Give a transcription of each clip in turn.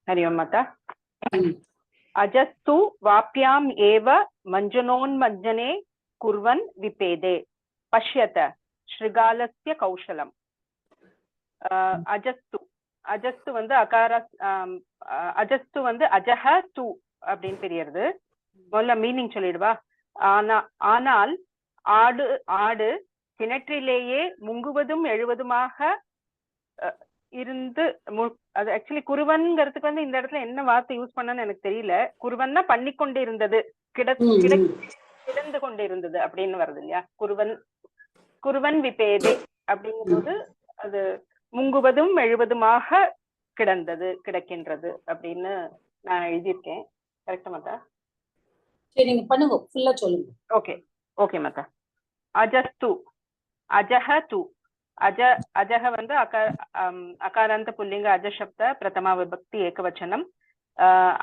हरि ओम माता। हम्म। अजस्तु वाप्याम् एव मञ्जनोन्मज्जने कुर्वन् विपेदे पश्यत श्रृगालस्य कौशलम्। अजस्तु अजस्तु வந்து அகார அஜஸ்து வந்து அஜஹ து அப்படின்னு பிரியறது. முதல்ல மீனிங் சொல்லிடுவா. ஆனால் ஆடு ஆடு கிணற்றிலேயே முங்குவதும் எழுவதுமாக இருந்து அது ஆக்சுவலி குருவன்ங்கிறதுக்கு வந்து இந்த இடத்துல என்ன வார்த்தை யூஸ் பண்ணன்னு எனக்கு தெரியல. குருவன்னா பண்ணி கொண்டு இருந்தது, கிடந்து கொண்டு இருந்தது அப்படின்னு வருது இல்லையா. குருவன் விபேதே அப்படிங்கும் போது அது முங்குவதும் எழுவதுமாக கிடக்கின்றது அப்படின்னு நான் எழுதியிருக்கேன். கரெக்டா மாதா? சரி, நீங்க பண்ணுங்க, ஃபுல்லா சொல்லுங்க. ஓகே ஓகே மாதா. அஜஸ்து அஜஹ து अजह வந்து அகாராந்த புல்லிங்க அஜ சப்த பிரதமா விபக்தி ஏகவச்சனம்.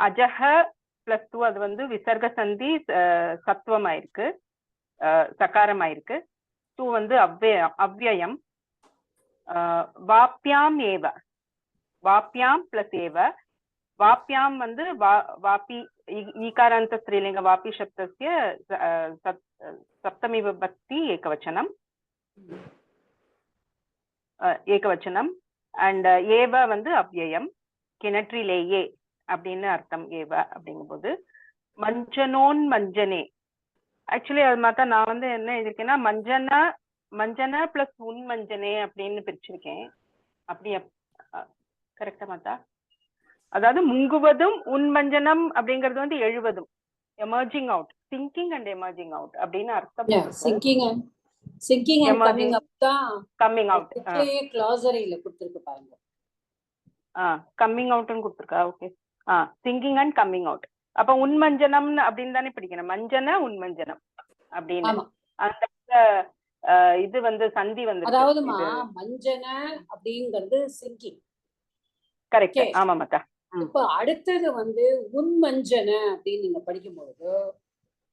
அஜஹ பிளஸ் து அது வந்து விசர்க சந்தி சத்துவமாயிருக்கு, சகாரமாயிருக்கு. து வந்து அவ்யயம். வாப்யாம் ஏவ, வாப்யாம் பிளஸ் ஏவ. வாப்யாம் வந்து வாபி ஈகாராந்த ஸ்ரீலிங்க வாபி சப்தஸ்ய சப்தமி விபக்தி ஏகவச்சனம் ஏகவச்சனம். அண்ட் ஏவ வந்து அவ்யயம், கிணற்றிலேயே அப்படின்னு அர்த்தம் ஏவ அப்படிங்கும் போது. மஞ்சனோன் மஞ்சனே, ஆக்சுவலி அது மாத்தா நான் வந்து என்ன எழுதிருக்கேன்னா மஞ்சன பிளஸ் உன் மஞ்சனே அப்படின்னு பிரிச்சிருக்கேன். அப்படி கரெக்டா மாத்தா? அதாவது முங்குவதும் உன் மஞ்சனம் அப்படிங்கிறது வந்து எழுவதும், emerging out, sinking and emerging out அப்படின்னு அர்த்தம். Sinking and coming up தான் coming out க்ளாசரியில கொடுத்திருக்கு பாருங்க. கம்மிங் அவுட்னு கொடுத்திருக்கா? Okay. Sinking and coming out. அப்ப உன்மஞ்சனம் அப்படின்னு தானே பிடிக்கணும், மஞ்சன உன்மஞ்சனம் அப்படின்னு. அந்த இது வந்து சந்தி வந்து, அதாவதுமா மஞ்சன அப்படிங்கிறது சிங்கிங். கரெக்ட். ஆமா மாதா. இப்ப அடுத்தது வந்து உன்மஞ்சன அப்படின்னு நீங்க படிக்கும்போது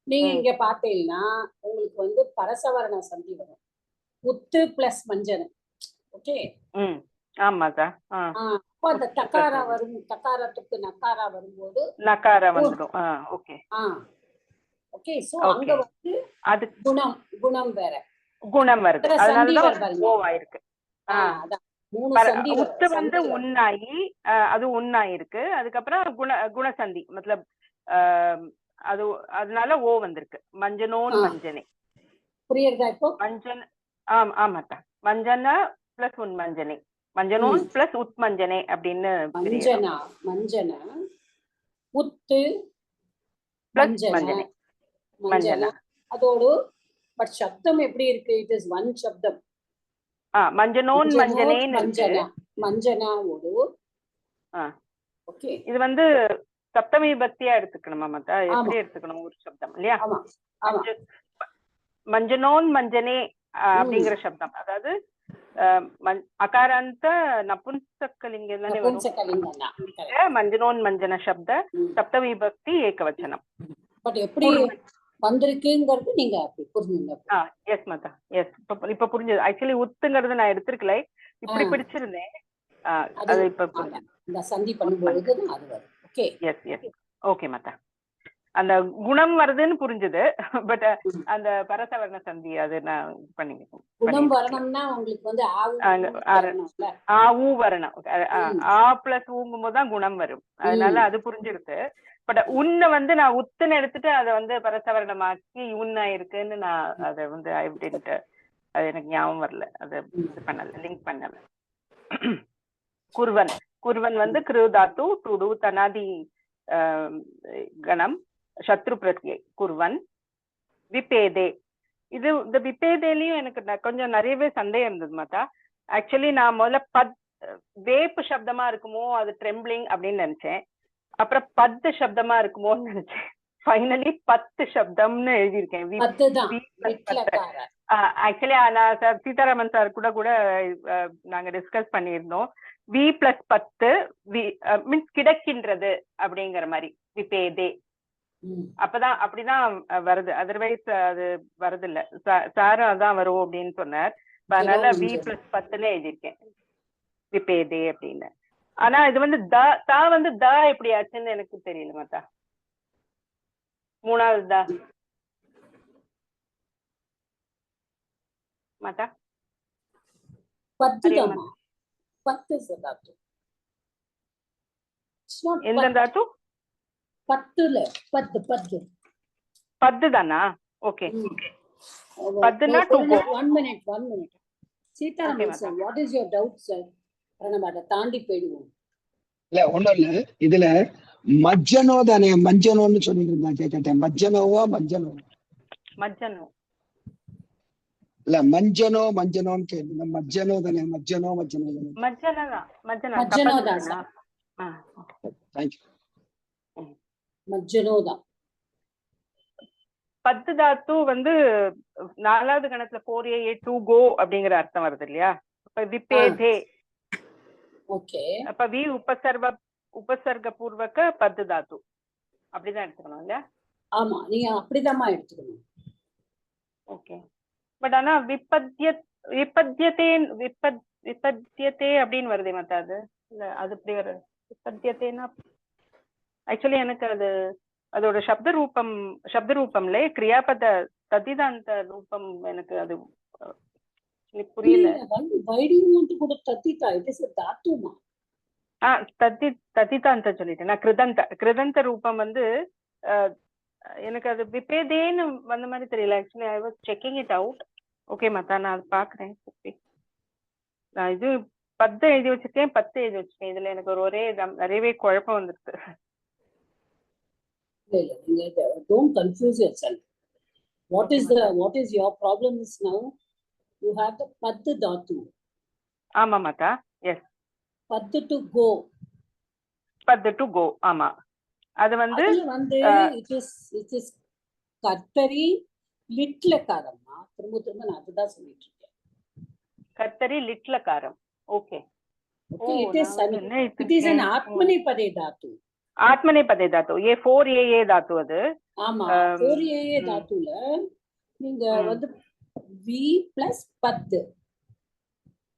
நீங்க இங்க பாத்தீங்கன்னா உங்களுக்கு வந்து பரசவரண சந்தி வரும், உத்து பிளஸ் மஞ்சனம். ஓகே. ஆமாதா. அப்ப அந்த தக்காரா வரும், தக்காரத்துக்கு நக்காரா வரும்போது நக்காரா வந்துடும். Okay okay. சோ அங்க வந்து அது குணம் வேற, குணம் வருது, அதனால தான் ஓவா இருக்கு. அதான் மூணு சந்தி. உத்து வந்து உன்னாயி, அது உன்னாயி இருக்கு. அதுக்கப்புறம் குணசந்தி மத்தலப் அது, அதனால ஓ வந்திருக்கு. மஞ்சனோன் மஞ்சனே. புரியுதா இப்போ? மஞ்சன ஆமாட்டா. மஞ்சன பிளஸ் உன் மஞ்சனே, மஞ்சனோன் பிளஸ் உத் மஞ்சனே அப்படின்னு. மஞ்சனா மஞ்சன உத்து பிளஸ் மஞ்சனே மஞ்சனா. அதோடு பட் சப்தம் எப்படி இருக்கு? இட் இஸ் ஒன் சப்தம். மஞ்சனோன் மஞ்சனேன்னு இருக்கு. மஞ்சனாவோடு. ஓகே. இது வந்து சப்தமி பக்தியா எடுத்துக்கணுமா மாதா? எப்படி எடுத்துக்கணும் ஒரு சப்தம் இல்லையா? மஞ்சனோன் மஞ்சனே அப்படிங்கிற சப்தம், அதாவது அகாராந்த நபும்சகலிங்கம் தானே வரும். மஞ்சனோன் மஞ்சன சப்த சப்தமி பக்தி ஏகவச்சனம். பட் எப்படி வந்திருக்குங்கிறது நீங்க அப்படி புரிஞ்சுங்க. எஸ் மாதா, எஸ். இப்ப புரிஞ்சது. ஆக்சுவலி உத்துங்கிறது நான் எடுத்திருக்கல, இப்படி பிடிச்சிருந்தேன். அது இப்ப இந்த சந்தி பண்ணும்போது அது வரும். ஓகே. S S. ஓகே மாதா. அந்த குணம் வருதுன்னு புரிஞ்சது, பட் அந்த பரசவர்ண சந்தி அது நான் பண்ணிக்கிறேன். குணம் வரணும்னா உங்களுக்கு வந்து ஆ ஊ வரணும். ஆ பிளஸ் ஊங்கும் போதுதான் குணம் வரும், அதனால அது புரிஞ்சிருக்கு. பட் உன்னை வந்து நான் உத்துன்னு எடுத்துட்டு அதை வந்து பரசவர்ணமாக்கி உன்னா இருக்குன்னு நான் அதை வந்து அப்படின்ட்டு அது எனக்கு ஞாபகம் வரல, அதை இது பண்ணல, லிங்க் பண்ணல. குருவன், குருவன் வந்து கிரு தாத்து துடு தனாதி கணம் சத்ரு பிரத்யை குருவன். விபேதே, இது இந்த விபேதேலையும் எனக்கு கொஞ்சம் நிறையவே சந்தேகம் இருந்தது மாதா. ஆக்சுவலி நான் முதல்ல வேப்பு சப்தமா இருக்குமோ, அது ட்ரெம்பிளிங் அப்படின்னு நினைச்சேன். அப்புறம் 10 சப்தமா இருக்குமோன்னு நினைச்சேன். ஃபைனலி 10 சப்தம்னு எழுதியிருக்கேன். ஆக்சுவலி நான் சீதாராமன் சார் கூட நாங்க டிஸ்கஸ் பண்ணியிருந்தோம். வி பிளஸ் 10 மீன்ஸ் கிடக்கின்றது அப்படிங்கிற மாதிரி விபேதே. அப்பதான் அப்படிதான் வருது, அதர்வைஸ் அது வருது இல்ல. சாரும் அதான் வரும் அப்படின்னு சொன்னார். அதனால வி பிளஸ் 10ன்னு எழுதியிருக்கேன் விபேதே அப்படின்னு. ஆனா இது வந்து த தா வந்து த எப்படி ஆச்சுன்னு எனக்கு தெரியல மாதா. மூணாவது த மாதா. பத்து ஹரி ஓம் தாமா. மாதா. பத்து is the Tattva. It's not எந்த பத்து. தாத்து? பத்துல பத்து பத்து. பத்து தானா? ஓகே. பத்துனா ஒரு to go. one minute. Seetharaman sir, what is your doubt sir? நம்ம அதை தாண்டி போயிடுவோம். இல்ல ஒண்ணும் இல்ல, இதுல மஜ்ஜனோ தானே, மஞ்சனோன்னு சொல்லிட்டு இருந்தா கேட்டேன். மஜ்ஜனோவா மஞ்சனோ? மஜ்ஜனோ. இல்ல மஞ்சனோன்னு கேட்டேன். மஜ்ஜனோ தானே, மஜ்ஜனோ தானே? மஜ்ஜனோ தான் சார். தேங்க்யூ. மஜ்ஜனோ தான். பத்து தாத்து வந்து நாலாவது கணத்துல 4AA to go அப்படிங்கிற அர்த்தம் வருது இல்லையா? அப்ப விபேதே. ஓகே. அப்ப வி உபசர்க பூர்வக பத்து தாத்து அப்படிதான் எடுத்துக்கணும் இல்லையா? ஆமா, நீங்க அப்படிதாம்மா எடுத்துக்கணும். ஓகே. பட் ஆனா விபத்யதே அப்படின்னு வருதே மத்த அது இல்ல, அது இப்படி வருது. விபத்யதேன்னா ஆக்சுவலி எனக்கு அது அதோட சப்த ரூபம்ல கிரியாபத தத்திதாந்த ரூபம் எனக்கு அது புரியல. தத்திதாந்த சொல்லிட்டேன் நான். கிருதந்த ரூபம் வந்து எனக்கு அது விபேதேன்னு வந்த மாதிரி தெரியல. Actually I was checking it out. Okay மாதா, நான் அது பாக்குறேன். நான் இது 10 எழுதி வச்சிருக்கேன், 10 எழுதி வச்சிருக்கேன். இதுல எனக்கு ஒரே நிறையவே குழப்பம் வந்துருக்கு. Don't confuse yourself. What is your problem is now you have the paddu dhatu. ஆமா மாதா. S. paddu to go. paddu to go. ஆமா. அது வந்து it is கர்த்தரி லிட்லகாரம்மா. திரும்ப நான் அதுதான் சொல்லிட்டு இருக்கேன். கர்த்தரி லிட்லகாரம். Okay. it is an atmanepade dhatu. ஆத்மநேபதே தாத்து. ஏ 4AA தாத்து அது. ஆமா, 4AA தாத்துல நீங்க வந்து வி பிளஸ் 10.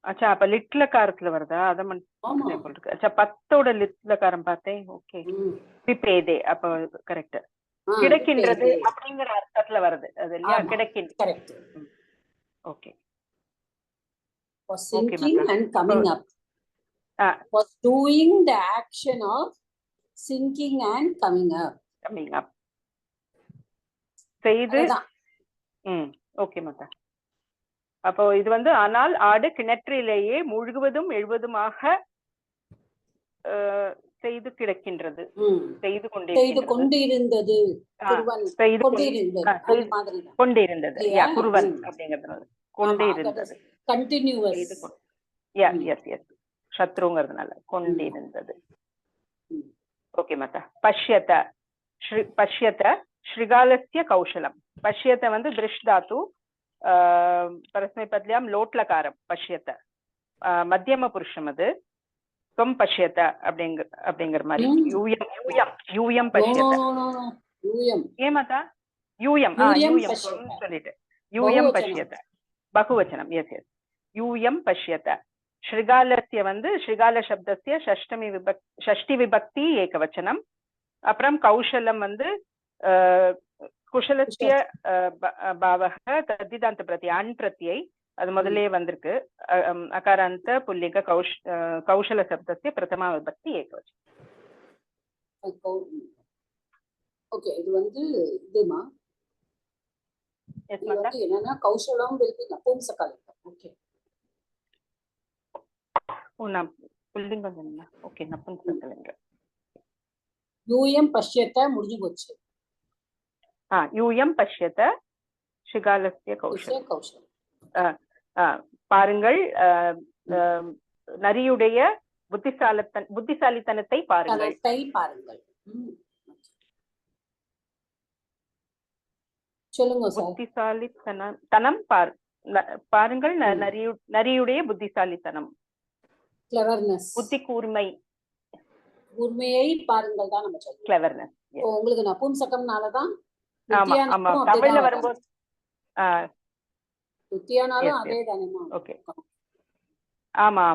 அச்சா, அப்ப லிட்லகாரத்துல வருதா? அத மட்டும் போல் இருக்கு. அச்சா, 10ஓட லிட்லகாரம் பார்த்தேன். ஓகே. விபேதே அப்ப கரெக்ட். கிடைக்கின்றது அப்படிங்கிற அர்த்தத்துல வருது அது இல்லையா? கிடைக்கின்றது. Correct. Okay. For sinking and coming up. For doing the action of sinking and coming up. செய்து. ஓகே மாதா. அப்போ இது வந்து ஆனால் ஆடு கிணற்றிலேயே முழுகுவதும் எழுவதுமாக செய்து கிடக்கின்றது. செய்து கொண்டிருந்தது. கொண்டிருந்தது. யா, குருவன் அப்படிங்கிறதுனால கொண்டிருந்தது. கண்டினியூஸ். எஸ். சத்ருங்கிறதுனால கொண்டிருந்தது. ஓகே மாதா. பஷ்யத ஸ்ரீகாலஸ்ய கௌஷலம். பஷ்யத வந்து திருஷ் தாத்து. பரஸ்மைபத்யாம் லோட்லகாரம் பஷ்யத. மத்தியம புருஷம் அது. தொம் பஷ்யத அப்படிங்கிற மாதிரி. யூயம் பஷ்யத. ஏன் மாதா? யூயம் சொல்லிட்டு யூயம் பஷ்யத பகுவச்சனம். எஸ். யூயம் பஷ்யத. ஸ்ரீகாலஸ்ய வந்து ஸ்ரீகால சப்தஸ்ய ஷஷ்டி விபக்தி ஏகவச்சனம். அப்புறம் கௌஷலம் வந்து குஷலஸ்ய பாவக தத்திதாந்த பிரதி அன் பிரத்யை. அது முதல்லயே வந்திருக்கு. அகாராந்த புல்லிங்க கௌஷல சப்தஸ்ய பிரதமா விபக்தி ஏகவச்சனம். ஓகே. இது வந்து இதுமா என்னன்னா கௌஷலம் நபும்சகாலிங்கம். ஓகே. புல்லிங்கம் சொன்னா ஓகே. நபும்சகாலிங்கம். யூயம் பஷ்யத முடிஞ்சு போச்சு. யூயம் பஷ்யத ஸ்ரீகாலஸ்ய கௌஷலம். பாருங்கள், நரியுடைய புத்திசாலித்தனத்தை பாருங்கள். சொல்லுங்க சார். புத்திசாலித்தனம் பாருங்கள். நரியுடைய புத்திசாலித்தனம். கிளவர்னஸ். புத்தி கூர்மையை பாருங்கள் தான் நம்ம சொல்றோம். கிளவர்னஸ். உங்களுக்கு நபும்சகம்னாலதான் தமிழ்ல வரும்போது துத்தியானாலும் அதே தானேமா. ஓகே. ஆமா.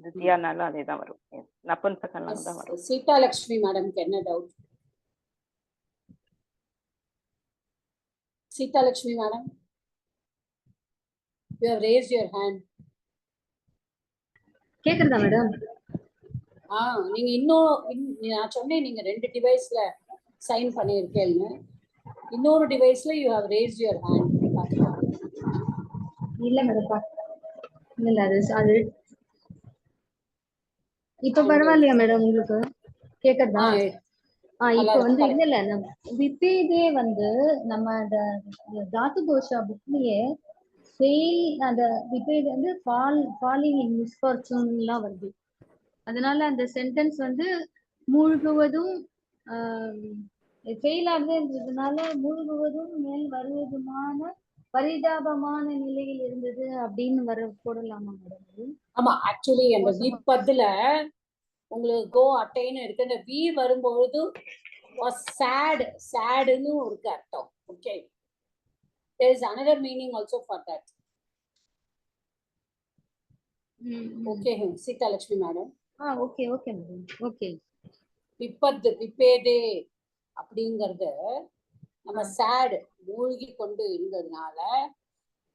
துத்தியானாலும் அதேதான் வரும். நபுன்சகன்ல தான் வரும். சீதா லட்சுமி மேடம்க்கு என்ன doubt? Seetha Lakshmi madam, you have raised your hand. கேக்குறதா மேடம்? நீங்க இன்னும் நான் சொன்னேன் நீங்க 2 டிவைஸ்ல சைன் பண்ணிருக்கேன்னு. இன்னொரு டிவைஸ்ல you have raised your hand. இல்ல மேடம், இல்ல அது இப்ப பரவாயில்லையா மேடம் உங்களுக்கு கேக்குறதா? இப்ப வந்து இல்ல விபேதே வந்து நம்ம அந்த தாத்து கோஷா புக்லயே ஃபெயில் அந்த விபேத் வந்து ஃபாலிங் இன் மிஸ்ஃபார்ச்சூன் எல்லாம் வருது. அதனால அந்த சென்டென்ஸ் வந்து மூழ்குவதும் ஃபெயில் ஆகுதுன்றதுனால மூழ்குவதும் மேல் வருவதுமான பரிதாபமான நிலையில் இருந்தது அப்படின்னு போடலாமா மேடம்? ஆமா, ஆக்சுவலி அந்த விபத்துல உங்களுக்கு கோ அட்டைன்னு இருக்கு. அந்த வி வரும்பொழுது சேடுன்னு இருக்கு அர்த்தம். Okay, there is another meaning also for that. Okay Seetha Lakshmi madam. Okay madam. Okay, விபேதே அப்படிங்கறது நம்ம சேட் மூழ்கி கொண்டு இருந்ததுனால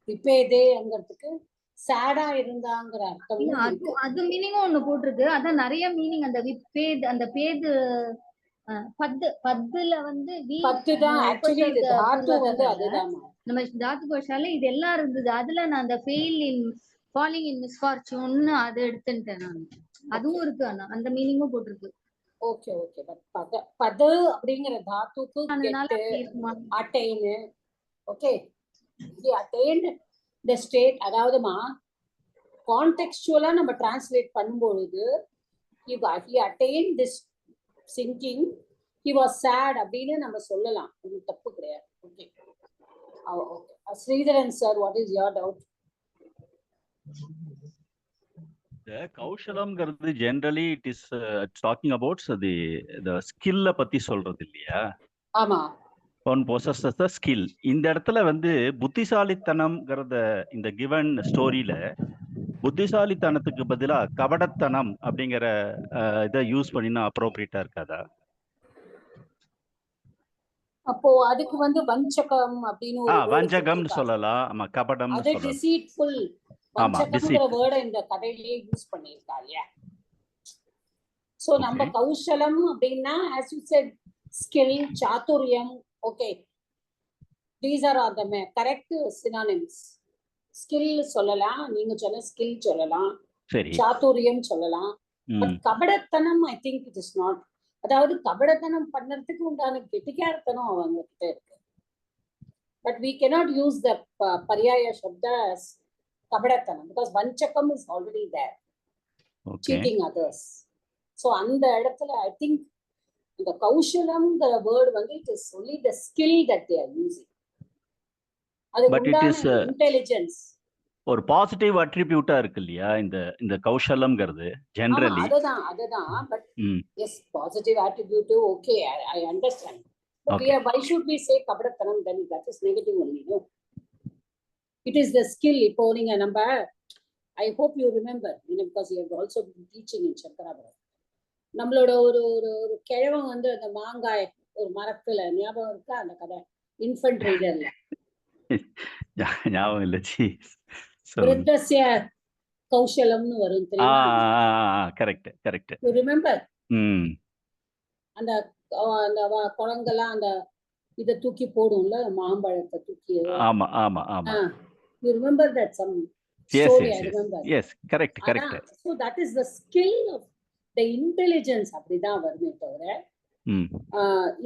விபேதேங்கிறதுக்கு சேடா இருந்தாங்கிற அர்த்தம். அது மீனிங்கும் ஒண்ணு போட்டிருக்கு. அதான் நிறைய மீனிங். அந்த விபேத் அந்த பேது பத்துல வந்து பத்துதான் ஆக்சுவலி இது தாத்து வந்து அதுதான் நம்ம தாத்து கோஷால இது எல்லாம் இருந்தது. அதுல நான் அந்த fail in falling in misfortune அதை எடுத்துட்டேன் நான். அதுவும் இருக்கு, அந்த மீனிங்கும் போட்டிருக்கு. ஓகே பட் பது அப்படிங்கிற தாத்துக்கு அட்டைன்னு. Okay, he attained the state. அதாவதுமா கான்டெக்ஸ்டுவலா நம்ம டிரான்ஸ்லேட் பண்ணும்பொழுது he attained this sinking, he was sad அப்படின்னு நம்ம சொல்லலாம். இது தப்பு கிடையாது. Okay, Sridharan sir, what is your doubt? The கௌஷலம்ங்கிறது generally it is talking about the skill பத்தி சொல்றது இல்லையா? ஆமா, one possesses the skill. இந்த இடத்துல வந்து புத்திசாலித்தனம்ங்கிறத இந்த கிவன் ஸ்டோரியில புத்திசாலித்தனத்துக்கு பதிலா கபடத்தனம் அப்படிங்கிற இதை யூஸ் பண்ணினா அப்ரோப்ரியேட்டா இருக்காதா? அப்போ அதுக்கு வந்து வஞ்சகம் அப்படின்னு வஞ்சகம்னு சொல்லலாம். ஆமா, கபடம் அது deceitful. வஞ்சகம்ங்கிற வேர்டை இந்த கதையிலேயே யூஸ் பண்ணிருக்கா இல்லையா? சோ நம்ம கௌஷலம் அப்படின்னா as you said skill, சாதுரியம். Okay, these are all the correct synonyms. skill சொல்லலாம், நீங்க சொன்ன skill சொல்லலாம், சாதுரியம் சொல்லலாம். பட் கபடத்தனம் I think it is not. அதாவது கபடத்தனம் பண்ணறதுக்கு உண்டான கெட்டிக்காரத்தனம் அவங்க கிட்ட இருக்கு. But we cannot use the பர்யாய சப்த as கபடத்தனம் because vanchakam is already there. Cheating others. So அந்த இடத்துல I think the கௌஷலம்ங்கிற வேர்ட் வந்து it is only the skill that they are using. But it is intelligence. ஒரு positive அட்ரிபியூட்டா இருக்கு இல்லையா இந்த கௌஷலம்ங்கிறது generally? அதுதான் but yes, positive attribute. Okay, I understand. But why should we say கபடத்தனம்? Then that is negative only, no? It is the skill. இப்போ நீங்க நம்ம I hope you remember, because you have also been teaching in Sankarapuram. நம்மளோட ஒரு ஒரு கிழவன் வந்து அந்த மாங்காய் ஒரு மரத்துல, ஞாபகம் இருக்கா அந்த கதை? இன்ஃபன்ட் ரீடர்ல ஞாபகம் இல்ல ஜி. விருத்தஸ்ய கௌஷலம்னு வரும் தெரியுமா? கரெக்ட். You remember? அந்த அந்த குழங்கெல்லாம் அந்த இத தூக்கி போடும்ல, மாம்பழத்தை தூக்கி. ஆமா. You remember that some story? I remember. Yes, correct. So that is the skill of the intelligence. அப்படிதான் வருமே தவிர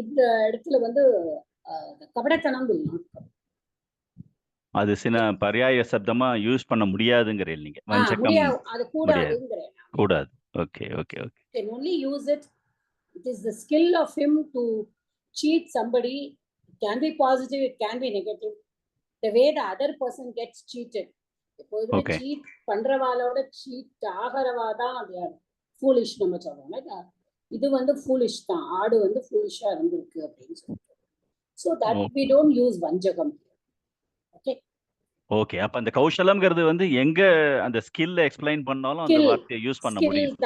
இந்த இடத்துல வந்து கபடத்தனம் இல்லை. அது சில பர்யாய சப்தமா யூஸ் பண்ண முடியாதுங்கறீங்க நீங்க. வஞ்சகம் அது கூடாதுங்கறேன். கூடாது. Okay. Can only use it. It is the skill of him to cheat somebody. It can be positive, it can be negative. The way the other person gets cheated. எப்போதுமே cheat பண்றவாளோட cheat ஆகறவாதான் அது foolish நம்ம சொல்றோம். இது வந்து foolish தான். ஆடு வந்து foolish-ஆ இருந்திருக்கு அப்படின்னு சொல்றோம். So that we don't use vanjagam. Okay. அப்ப அந்த கௌஷலம்ங்கிறது வந்து எங்க அந்த ஸ்கில்ல எக்ஸ்பிளைன் பண்ணாலும் அந்த வார்த்தையை யூஸ் பண்ண முடியும்.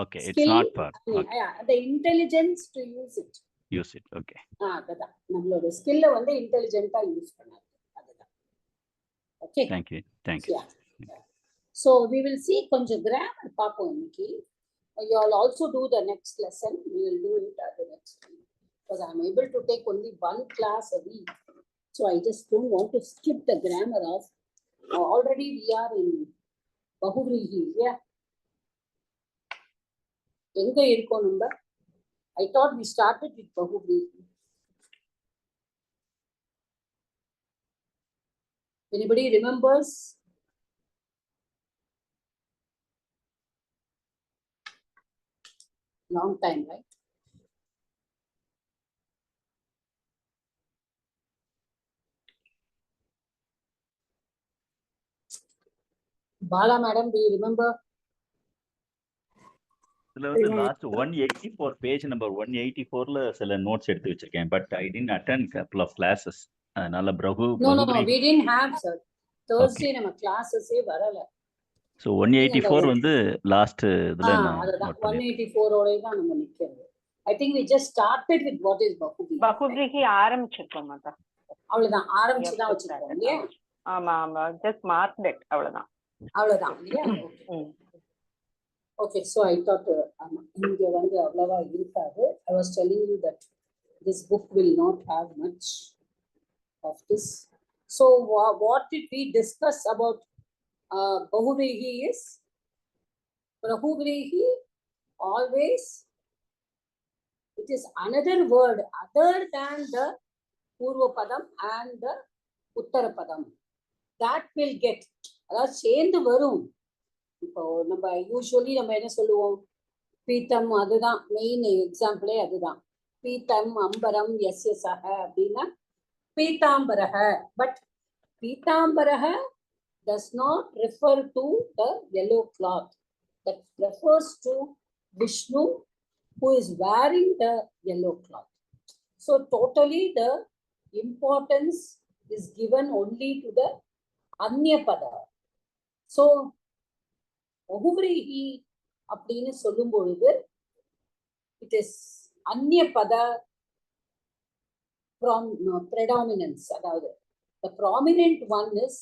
Okay, it's Skill, not for. Okay, the intelligence to use it. use it. Okay. அதுதான் நம்மளோட ஸ்கில்ல வந்து இன்டெலிஜென்ட்டா யூஸ் பண்ணாது. அதுதான். Okay. Thank you. Thank you. So we will see கொஞ்சம் grammar பார்ப்போம் இன்னைக்கு. You all also do the next lesson. We will do it at the next week because I am able to take only one class a week. So I just don't want to skip the grammar off. Already we are in Bahuvrihi. Yeah. எங்க இருக்கோம் நம்ம? I thought we started with Bahuvrihi. Anybody remembers? Long time, right? Bala madam, do you remember? இதுல வந்து last 184 page number 184ல சில notes எடுத்து வச்சிருக்கேன். But I didn't attend couple of classes. அதனால No, we didn't have, sir. Thursday நம்ம classes-ஏ வரல. So 184 வந்து last இதுல நான் அதுதான் 184 ஓட தான் நம்ம நிக்கிறது. I think we just started with what is Bahuvrihi. Bahuvrihi ஆரம்பிச்சிருக்கோம் மாதா. அவ்வளவுதான் ஆரம்பிச்சு தான் வச்சிருக்கோம் இல்லையா? ஆமா ஆமா, just marked it அவ்வளவுதான். அவ்வளவுதான் இல்லையா? Okay, so I thought இங்க வந்து அவ்வளவா இருக்காது. I was telling you that this book will not have much of this. So what did we discuss about Bahuvrihi is Bahuvrihi always it is another word other than the Purva Padam and the Uttara Padam that will get அதாவது சேர்ந்து வரும். இப்போ நம்ம usually நம்ம என்ன சொல்லுவோம், பீத்தம், அதுதான் main எக்ஸாம்பிளே அதுதான். பீத்தம் அம்பரம் எஸ்ய சக அப்படின்னா பீதாம்பரக. பட் பீதாம்பரக does not refer to the yellow cloth. That refers to Vishnu who is wearing the yellow cloth. So totally the importance is given only to the Anya Pada. So Bahuvrihi அப்படின்னு சொல்லும் பொழுது it is Anya Pada from predominance. அதாவது the prominent one is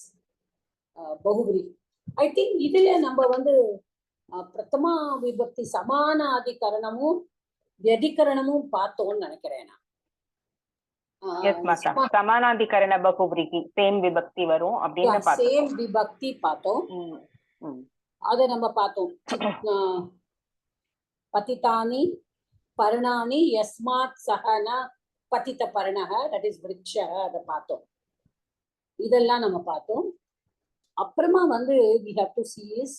Bahuvrihi. I think இதுல நம்ம வந்து பிரதமா விபக்தி சமானாதிகரணமும் வியதிகரணமும் பார்த்தோம்னு நினைக்கிறேன். சமானாதிகரண பகுவ்ரீஹி சேம் விபக்தி வரும் அப்படின்னு பார்த்தோம். சேம் விபக்தி பார்த்தோம். அதை நம்ம பார்த்தோம். பதிதானி பர்ணானி யஸ்மாத் சஹன பதித பர்ணஹ தட் இஸ் விருட்சஹ, அதை பார்த்தோம். இதெல்லாம் நம்ம பார்த்தோம். அப்புறமா வந்து we have to see is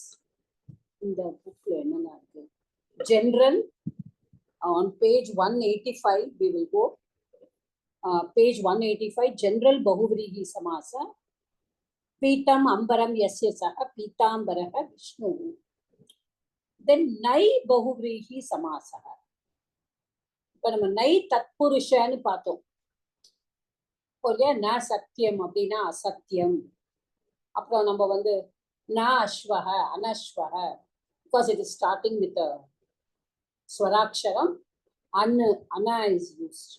இந்த புக்ல என்னென்ன இருக்கு. General on page 185 we will go. Page 185 general Bahuvrihi samasa. Pītam ambaram yasya saha pītāmbaraha Vishnu. Then nai Bahuvrihi samasa. இப்ப நம்ம நை தத்புருஷன்னு பார்த்தோம். ந சத்தியம் அப்படின்னா அசத்தியம். அப்புறம் நம்ம வந்து ந அஸ்வஹ அனஸ்வஹ, because it is starting with a ஸ்வராட்சரம். அன is used.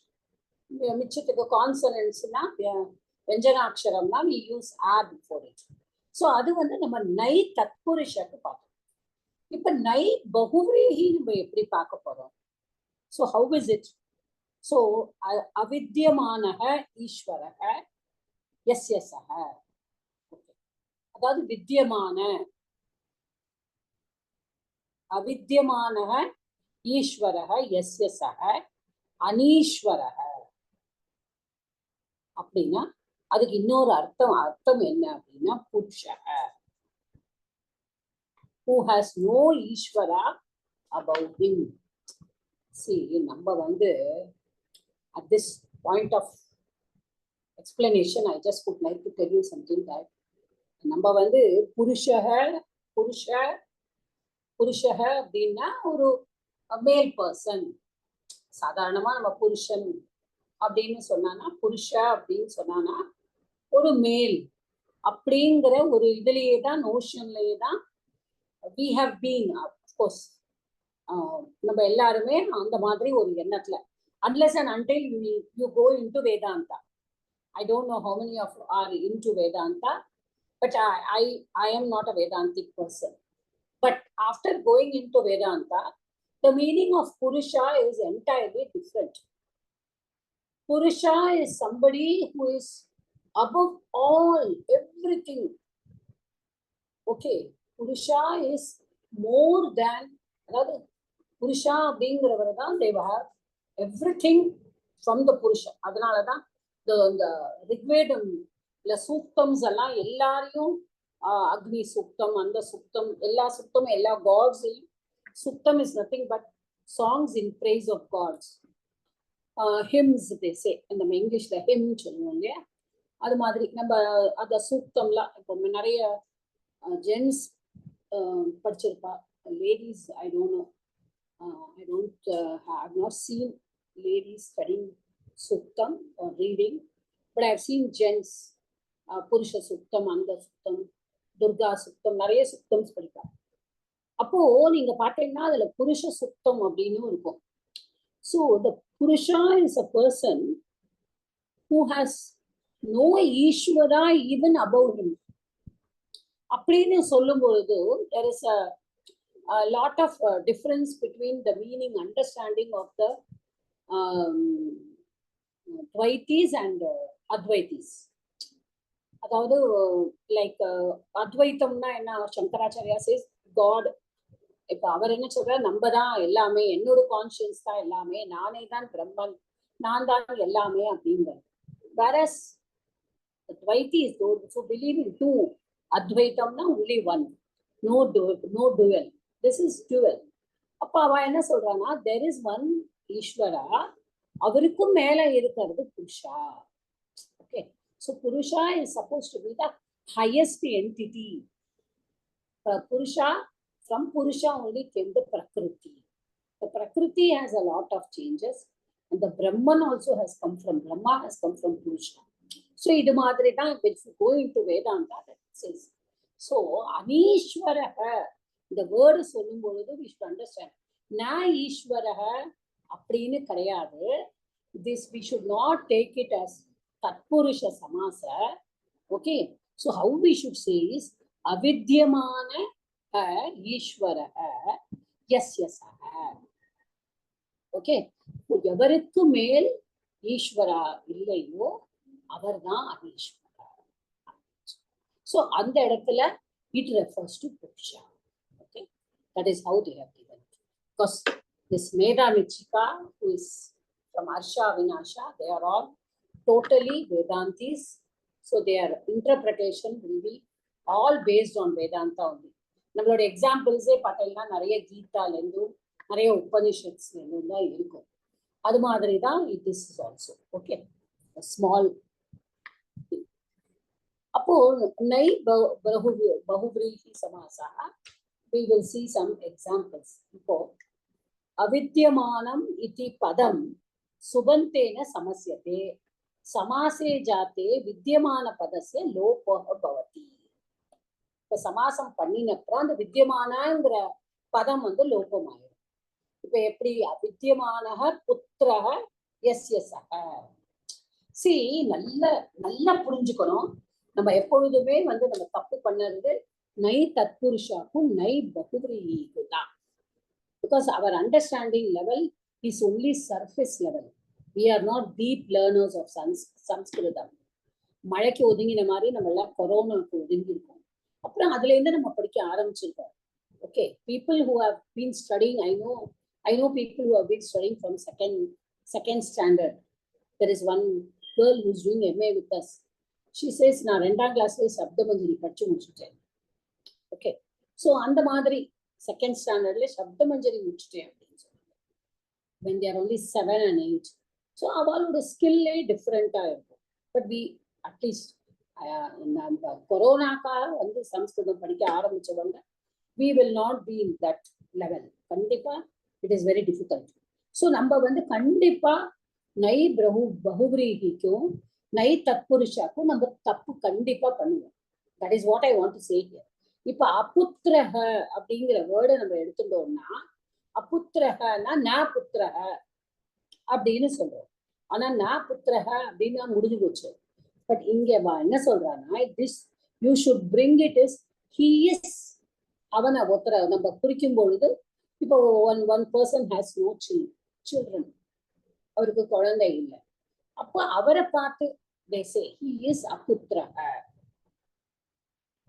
மிச்சத்துக்கு கான்சனன்ட்ஸ்னா வெஞ்சனாட்சரம்னா we use a before it. So அது வந்து நம்ம நை தத்புருஷக்கு பார்த்தோம். இப்ப நை பகுவ்ரீஹி நம்ம எப்படி பார்க்க போறோம்? So how is it? So அவித்யமானக ஈஸ்வரக யஸ்ய சஹ. அதாவது வித்யமான அவித்யமானக ஈஸ்வரக யஸ்ய சஹ அனீஸ்வரக அப்படின்னா அதுக்கு இன்னொரு அர்த்தம் என்ன அப்படின்னா புருஷக, who has no ஈஸ்வரா above him. See, நம்ம வந்து at this point of explanation I just would like to tell you something that நம்ம வந்து புருஷக அப்படின்னா ஒரு மேல் பர்சன். சாதாரணமா நம்ம புருஷன் அப்படின்னு சொன்னானா, புருஷ அப்படின்னு சொன்னானா ஒரு மேல் அப்படிங்கிற ஒரு இதுலயே தான், நோஷன்லயே தான் we have been, of course நம்ம எல்லாருமே அந்த மாதிரி ஒரு எண்ணத்துல, unless and until you go into Vedanta. I don't know how many of you are into Vedanta, but I am not a Vedantic person. But after going into Vedanta, the meaning of Purusha is entirely different. Purusha is somebody who is above all, everything. Okay, Purusha is more than, rather, Purusha being they have everything from the Purusha. Adanalada the Rigvedam, the Suktams alla ellariyum Agni Suktam, Anda Suktam, ella Suktam, ella gods. Suktam is nothing but songs in praise of gods. Hymns, they say in the English, the hymn சொல்லுவோம் இல்லையா, அது மாதிரி நம்ம அந்த சூக்தம்லாம் இப்போ நிறைய gents படிச்சிருப்பா, ladies I don't know. I have not seen ladies studying Suktam or reading, but I have seen gents, Purusha Suktam, Anda Suktam, Durga Suktam, நிறைய சுக்தம்ஸ் படிப்பா. அப்போ நீங்க பாத்தீங்கன்னா அதுல புருஷ சுக்தம் அப்படின்னு இருக்கும். So the Purusha is a person who has no Ishvara even above him. அப்படின்னு சொல்லும் பொழுது there is a lot of difference between the meaning, understanding of the Dvaitis and Advaitis. அதாவது லைக் அத்வைத்தம்னா என்ன, சங்கராச்சாரியா says God. இப்ப அவர் என்ன சொல்ற, நம்ம தான் எல்லாமே, என்னோட கான்சியன்ஸ் தான் எல்லாமே, நானே தான் பிரம்மன், நான் தான் எல்லாமே அப்படிங்கிற. whereas the Dvaitis, those who believe in two, Advaitamna only one, no dual. This is dual. அப்ப அவ என்ன சொல்றான்னா, there is one Ishvara, அவருக்கும் மேல இருக்கிறது Purusha. Okay, so Purusha is supposed to be the highest entity. Purusha, from Purusha only came the Prakriti. The Prakriti has a lot of changes, and the Brahman also has come from, Brahma has come from Purusha. So idu madri da if you go into Vedanta, that says. So Anishwaraha, the word sollum poludhu we should understand. Na Ishwaraha appadinu kedaiyadu. This we should not take it as Tatpurusha Samasa. Okay, so how we should say is Avidyamana Ishvaraha Yasyasaha. Okay, எவருக்கு மேல் ஈஸ்வரா இல்லையோ அவர்தான் அனீஸ்வரா. So அந்த இடத்துல it refers to Purusha. Okay, that is how they have given it. Because this Meda Nichika, who is from Arsha Vinasha, they are all totally Vedantis. So their interpretation will be all based on Vedanta only. நம்மளோட எக்ஸாம்பிள்ஸே பார்த்தீங்கன்னா நிறைய கீதாலேருந்தும் நிறைய உபனிஷத்ஸ்லேருந்தும் தான் இருக்கும். அது மாதிரி தான் it is also. Okay, small. அப்போ நை பகுவ்ரீஹி சமாசா, we will see some examples. இப்போ அவித்யமானம் இதி பதம் சுபந்தேன சமஸ்யதே, சமாசே ஜாத்தே வித்யமான பதஸ்ய லோபः பவதி. இப்ப சமாசம் பண்ணினப்புறம் அந்த வித்யமானங்கிற பதம் வந்து லோபமாயிடும். இப்ப எப்படி, அவித்யமானஹ புத்திரஹ யஸ்ய சஹ. சி, நல்லா புரிஞ்சுக்கணும். நம்ம எப்பொழுதுமே வந்து நம்ம தப்பு பண்ணது நை தத்புருஷாக்கும் நை பகுவ்ரீஹிக்கு தான். பிகாஸ் அவர் understanding level is only surface level. We are not deep learners of Sanskritam. மழைக்கு ஒதுங்கின மாதிரி நம்ம எல்லாம் கொரோனாவுக்கு ஒதுங்கி இருக்கோம். அப்புறம் அதுல இருந்து நம்ம படிக்க ஆரம்பிச்சிருக்கோம். Okay, people who have been studying, I know people who have been studying from second standard. There is one girl who's doing MA with us. She says, நான் 2th classல சப்தமஞ்சரி படிச்சு முடிச்சுட்டேன். ஓகே, ஸோ அந்த மாதிரி செகண்ட் ஸ்டாண்டர்ட்ல சப்தமஞ்சரி முடிச்சுட்டேன் அப்படின்னு சொல்லுவாங்க. when they are only 7 and 8. So அவளோட ஸ்கில்லே டிஃப்ரெண்டா இருக்கும். பட் வி அட்லீஸ்ட் நம்ம கொரோனாக்காக வந்து சம்ஸ்கிருதம் படிக்க ஆரம்பிச்சவங்க, we will not be in that level. கண்டிப்பா it is very difficult. So நம்ம வந்து கண்டிப்பா நை பகுவ்ரீஹிக்கும் நை தத்புருஷாக்கும் நம்ம தப்பு கண்டிப்பா பண்ணுவோம். That is what I want to say here. இப்ப அபுத்திரஹ அப்படிங்கிற வேர்டை நம்ம எடுத்துட்டோம்னா, அபுத்திரகனா ந புத்திரக அப்படின்னு சொல்றோம். ஆனா ந புத்திரக அப்படின்னா முடிஞ்சு போச்சு. பட் இங்க என்ன சொல்றான்னா, this you should bring it is he is. அவனை ஒருத்தர நம்ம குறிக்கும் பொழுது, இப்போ one person has no children, அவருக்கு குழந்தை இல்லை. அப்போ அவரை பார்த்து they say he is aputraha.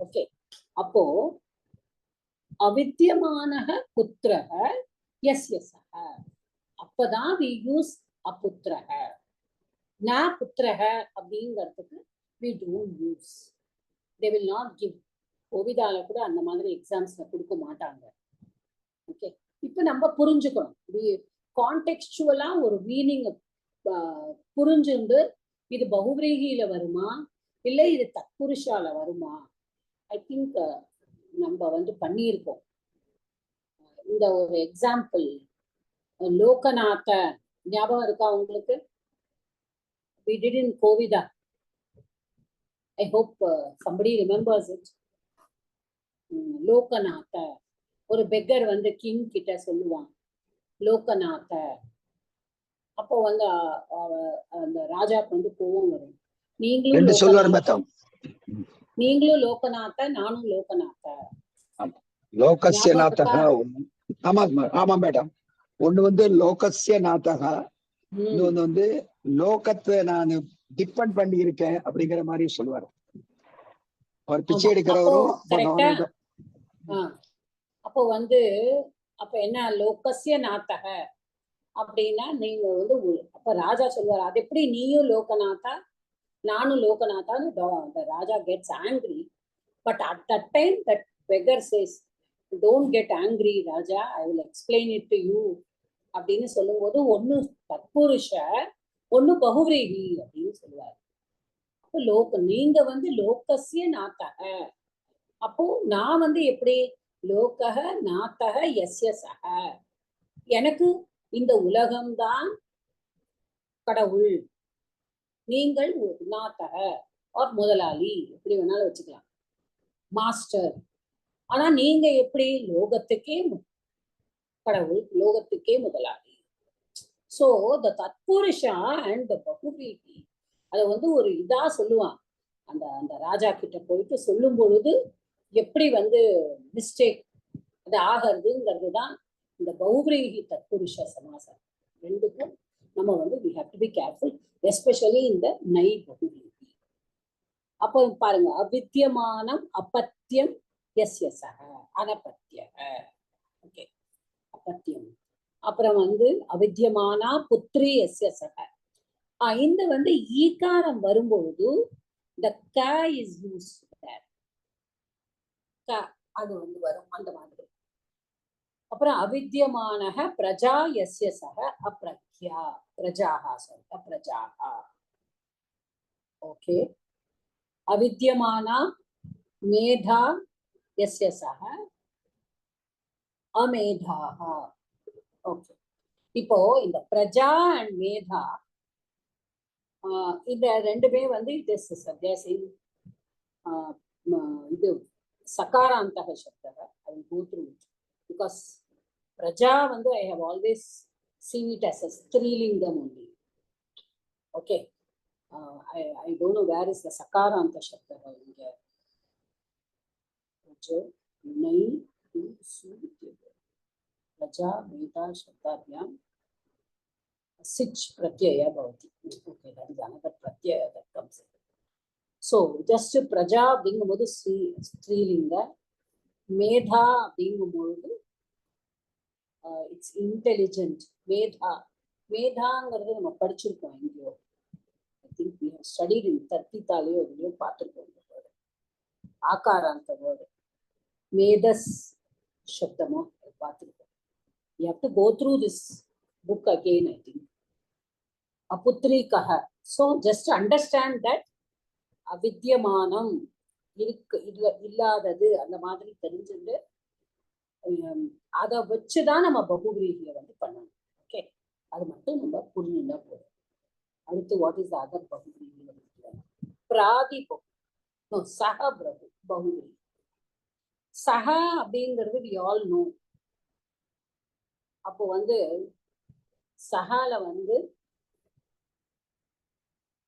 Okay, அப்போ அவித்யமானஹ புத்திரஹ யஸ்யஸஹ, அப்பதான் we use அபுத்திரஹ. ந புத்திரஹ அப்படிங்கிறதுக்கு we don't use. They will not give. கோவிதால கூட அந்த மாதிரி எக்ஸாம்ஸ்ல கொடுக்க மாட்டாங்க. ஓகே, இப்ப நம்ம புரிஞ்சுக்கணும், கான்டெக்ஸ்டுவலா ஒரு மீனிங் புரிஞ்சுண்டு இது பகுவிரீகியில வருமா இல்ல இது தத்புருஷால வருமா, ஐ திங்க் நம்ம பண்ணியிருக்கோம். இந்த ஒரு எக்ஸாம்பிள் லோகநாத ஞாபகம் இருக்கா உங்களுக்கு? we did in Kovida. I hope somebody remembers it. Loganatha, ஒரு பெக்கர் கிங் கிட்ட சொல்லுவான் லோகநாத. அப்போ அந்த ராஜாக்கு கோவம் வரும். நீங்களும் லோகநாத, நானும் லோகநாத. லோகஸ்ய நாதக. ஆமா மேடம். ஒண்ணு லோகஸ்ய நாதக, இன்னொன்னு லோகத்தை நான் டிபெண்ட் பண்ணி இருக்கேன் அப்படிங்கிற மாதிரி சொல்லுவாரு. அவர் பிச்சை எடுக்கிறவரும். அப்போ அப்ப என்ன லோகஸ்ய நாதக அப்படின்னா, நீங்க அப்ப ராஜா சொல்லுவாரு, அது எப்படி நீயும் லோகநாதா நானும் லோகநாதான்னு ராஜா gets angry. But at that time that beggar says, don't get angry Raja, I will explain it to you அப்படின்னு சொல்லும் போது, ஒண்ணு தத்புருஷ ஒண்ணு பகுவிரீகி அப்படின்னு சொல்லுவாரு. அப்போ நீங்க லோகஸ்ய நாத்தக, அப்போ நான் எப்படி லோகஹ நாத்தக யஸ்ய சஹ, எனக்கு இந்த உலகம்தான் கடவுள், நீங்கள் நாத்தக ஆர் முதலாளி, எப்படி வேணாலும் வச்சுக்கலாம், மாஸ்டர். ஆனா நீங்க எப்படி லோகத்துக்கே கடவுள், லோகத்துக்கே முதலாளி. So the Tatpurusha and the பகுவிரீகி அதை ஒரு இதா சொல்லுவான். அந்த ராஜா கிட்ட போயிட்டு சொல்லும் பொழுது எப்படி மிஸ்டேக் அது ஆகிறதுங்கிறது தான் இந்த பௌவிரீகி தத்புருஷ சமாசம். ரெண்டுக்கும் நம்ம we have to be careful, especially இந்த நை பகுவிரீகி. அப்போ பாருங்க, அவித்யமானம் அப்பத்தியம் யஸ்ய சஹ அனபத்யஹ. ஓகே, அப்பத்தியம். அப்புறம் அவித்யமானா புத்ரி யஸ்ய சஹ. இந்த ஈகாரம் வரும்பொழுது the ka is used there. ka அது வரும் அந்த மாதிரி. அப்புறம் அவித்யமானஹ பிரஜா யஸ்ய சஹ அப்ரக்யா, பிரஜாஹா சொல்ல பிரஜாஹா. ஓகே, அவித்யமானா மேதா யஸ்ய சஹ அமேதாஹா. ஓகே, இப்போ இந்த பிரஜா அண்ட் மேதா இந்த ரெண்டுமே இட் இஸ் சத்யாசிங் இது சகாராந்தக சப்தக. I will go through it because Praja I have always seen it as a ஸ்திரீலிங்கம் only. Okay, I don't know where is the sakaranta shabda இங்க. நை பிரஜா Medha சப்தாபியாம் sich pratyaya bhavati. Okay, that is another pratyaya that comes in. So just praja அப்படிங்கும்போது ஸ்திரீலிங்க, மேதா அப்படிங்கும்போது it's intelligent. மேதாங்கிறது நம்ம படிச்சிருக்கோம் எங்கேயோ. I think we have studied in தத்தித்தாலேயோ எங்கேயோ பார்த்துருக்கோம் இந்த வேர்டு, ஆகாராந்த வேர்டு மேதஸ் சப்தமா பார்த்துருக்கோம். You have to go through this book again, I think. Aputrikaha. So just understand that avidyamanam illadadu அந்த மாதிரி தெரிஞ்சுட்டு அதை வச்சுதான் நம்ம பகுவிரீகியை பண்ணணும். ஓகே, அது மட்டும் நம்ம புரிஞ்சுட்டா போதும். அடுத்து வாட் இஸ் அதர் பகுவிரீகி? பிராதி சஹ பகுவிரீகி. சஹ அப்படிங்கிறது we all know. அப்போ வந்து சகால வந்து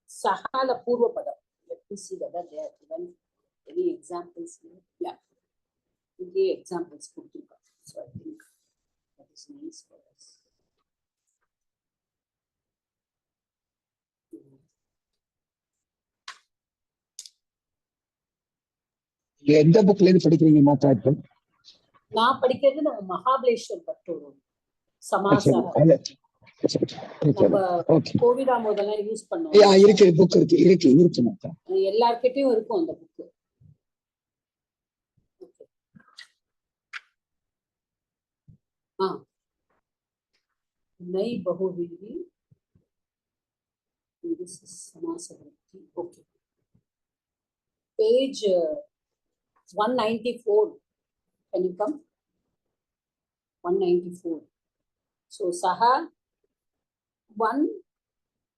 சகால பூர்வ பதம். Let me see whether they are given any examples here. Yeah, இங்கே எக்ஸாம்பிள்ஸ் கொடுத்துருக்காங்க. So I think that is nice for us. எந்த புக்ல இருந்து படிக்கிறீங்க மாத்தா? இப்போ நான் படிக்கிறது நம்ம மகாபலேஸ்வர் பட்டோரு சமாச நம்ம கோவிதாமோதெல்லாம் யூஸ் பண்ணுவோம். இருக்கு புக் இருக்கு மாத்தா. எல்லார்கிட்டயும் இருக்கும் அந்த புக்கு. नई बहुव्रीहि, this is समासवृत्ति. Okay, page 194. Can you come? 194. So saha, one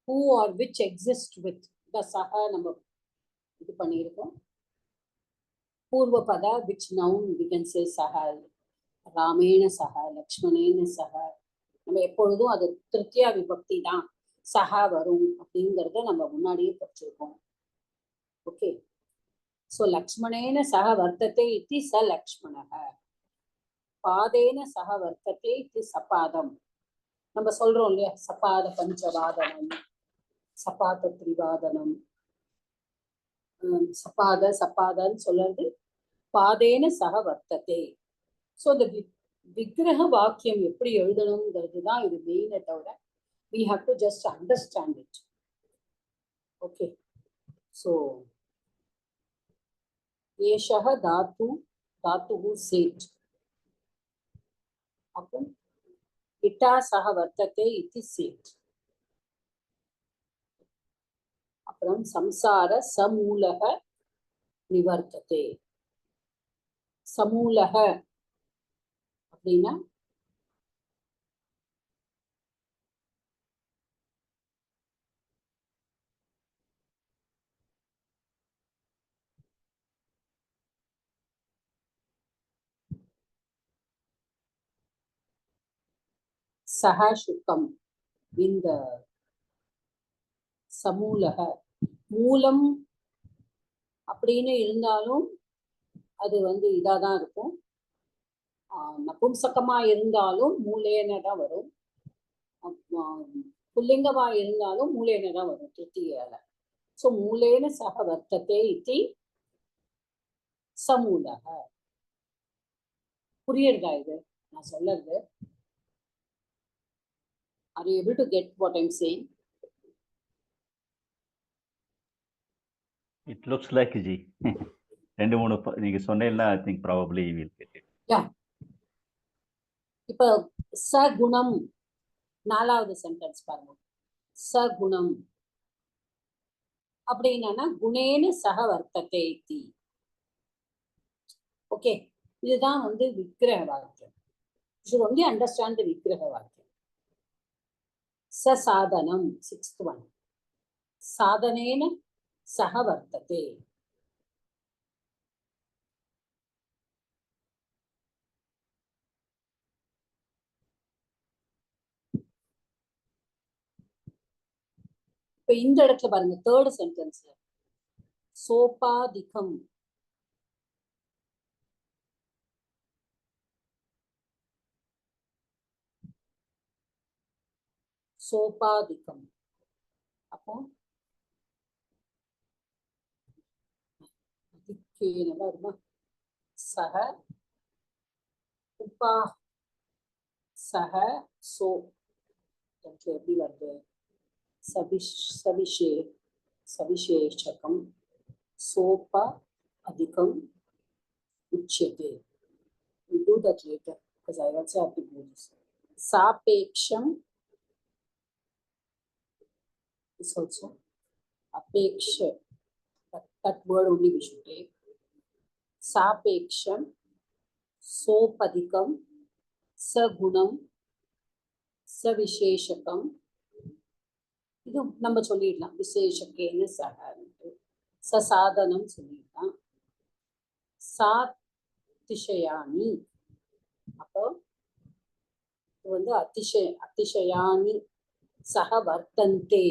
who or which exists with. The saha நம்ம இது பண்ணியிருக்கோம். பூர்வ பதா which noun we can say saha, ராமேண சஹா, லக்ஷ்மணேன சஹா. நம்ம எப்பொழுதும் அது திருத்தியா விபக்தி தான் சஹா வரும் அப்படிங்கிறத நம்ம முன்னாடியே படிச்சிருக்கோம். ஓகே, ஸோ லக்ஷ்மணேன சஹ வர்த்ததே இத்தி ச லக்ஷ்மணஹ, பாதேன சஹ வர்த்ததே இத்தி சபாதம். நம்ம சொல்றோம் இல்லையா, சபாத பஞ்சவாதனம், சபாத திரிவாதனம், சபாதன்னு சொல்றது பாதேன சஹ வர்த்ததே. ஸோ இந்த விக்கிரக வாக்கியம் எப்படி எழுதணுங்கிறது தான் இது மெயினே தவிர we have to just understand it. Okay, so ஏஷஹ தாத்துஹு சேட், அப்போ இட்டா சஹ வர்த்ததே இதி சேட். அப்புறம் சம்சார சமூலக நிவர்த்ததே. சமூலக அப்படின்னா சஹ சுக்கம். இந்த சமூலக மூலம் அப்படின்னு இருந்தாலும் அது வந்து இதாதான் இருக்கும். நபும்சகமா இருந்தாலும் மூலேன தான் வரும், புல்லிங்கமா இருந்தாலும் மூலேன தான் வரும் திருத்தியால. ஸோ மூலேன சஹ வர்த்ததே இதி சமூலக. புரியுறதா இது நான் சொல்றது? Are you able to get what I'm saying? It looks like ji. ரெண்டு மூணு நீங்க சொன்னீங்கன்னா I think probably we will get it. Yeah. இப்ப சகுணம், நாலாவது சென்டென்ஸ் பாருங்க. சகுணம் அப்படின்னா குணேன சஹ வர்த்ததே இதி. ஓகே, இதுதான் வந்து விக்கிரக வாக்கியம். You should only understand the விக்கிரக வாக்கியம். சாதனம், 6th one. சாதனேன சஹ வர்த்ததே. இப்ப இந்த இடத்துல பாருங்க, தேர்ட் சென்டென்ஸ் சோபாதிகம். சோபாதிகம் அப்போ வருமா? சஹ உபா சஹ சோ எப்படி வருது? சவிசேஷகம் சோப அதிகம் உச்யதே. We do that later because I also have to do this. Sapeksham is also apeksha. That word only we should take. Sapeksham sopadikam sagunam savisheshakam. இது நம்ம சொல்லிடலாம். விசேஷக்கேன்னு சசாதனம் சொல்லிடலாம். சாதிஷயானி, அப்போ வந்து அதிசயானி சக வர்த்தந்தே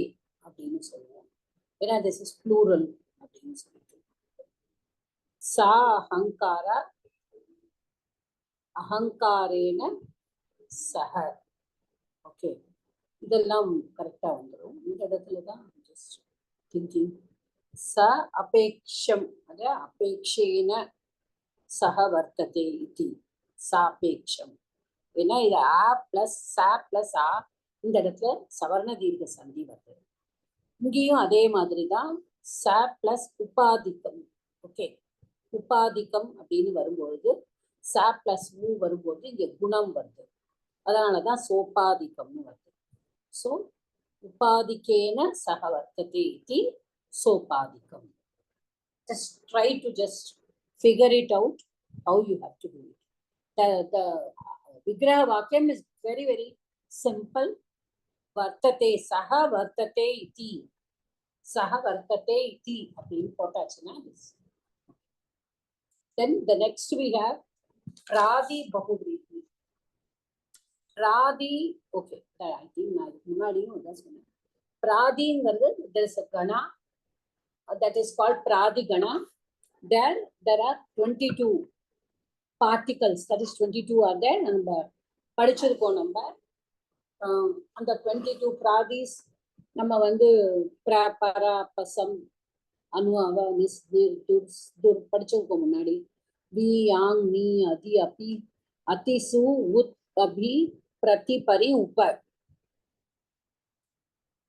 அப்படின்னு சொல்லுவோம். ஏன்னா திஸ் இஸ் ப்ளூரல் அப்படின்னு சொல்லிட்டு. சா அகங்காரேன சக. ஓகே, இதெல்லாம் கரெக்டா வந்துடும். இந்த இடத்துல தான் ஜஸ்ட் திங்கிங். ச அபேக்ஷம், அது அபேக்ஷேன சக வர்த்ததே இது சாபேக்ஷம். ஏன்னா இது ஆ பிளஸ் சா பிளஸ் ஆ, இந்த இடத்துல சவர்ண தீர்க்க சந்தி வருது. இங்கேயும் அதே மாதிரி தான் ச பிளஸ் உபாதிக்கம். ஓகே, உபாதிக்கம் அப்படின்னு வரும்பொழுது ச பிளஸ் ஊ வரும்போது இங்க குணம் வருது. அதனாலதான் சோபாதிக்கம்னு வருது. ஸோ உபாதிக்கேன சக வர்த்ததே இது சோபாதிக்கம். Just try to just figure it out how you have to do it. The Vigraha Vakyam is very, very simple. Vartate saha vartate iti. Saha vartate iti. Then the next we have Pradi Bahuvrihi. Pradi, okay, I think Pradi, there is a Gana that is called Pradi Gana. There are 22 particles, that is 22 are there. நம்ம படிச்சிருக்கோம். நம்ம அந்த 22 பிராதிஸ் நம்ம வந்து பரா பசம் அனு அவ நிஸ் துர் படிச்சிருக்கோம் முன்னாடி. வி யாங் நீ அதி அபி அதி சு உத் அபி பிரதி பரி உப.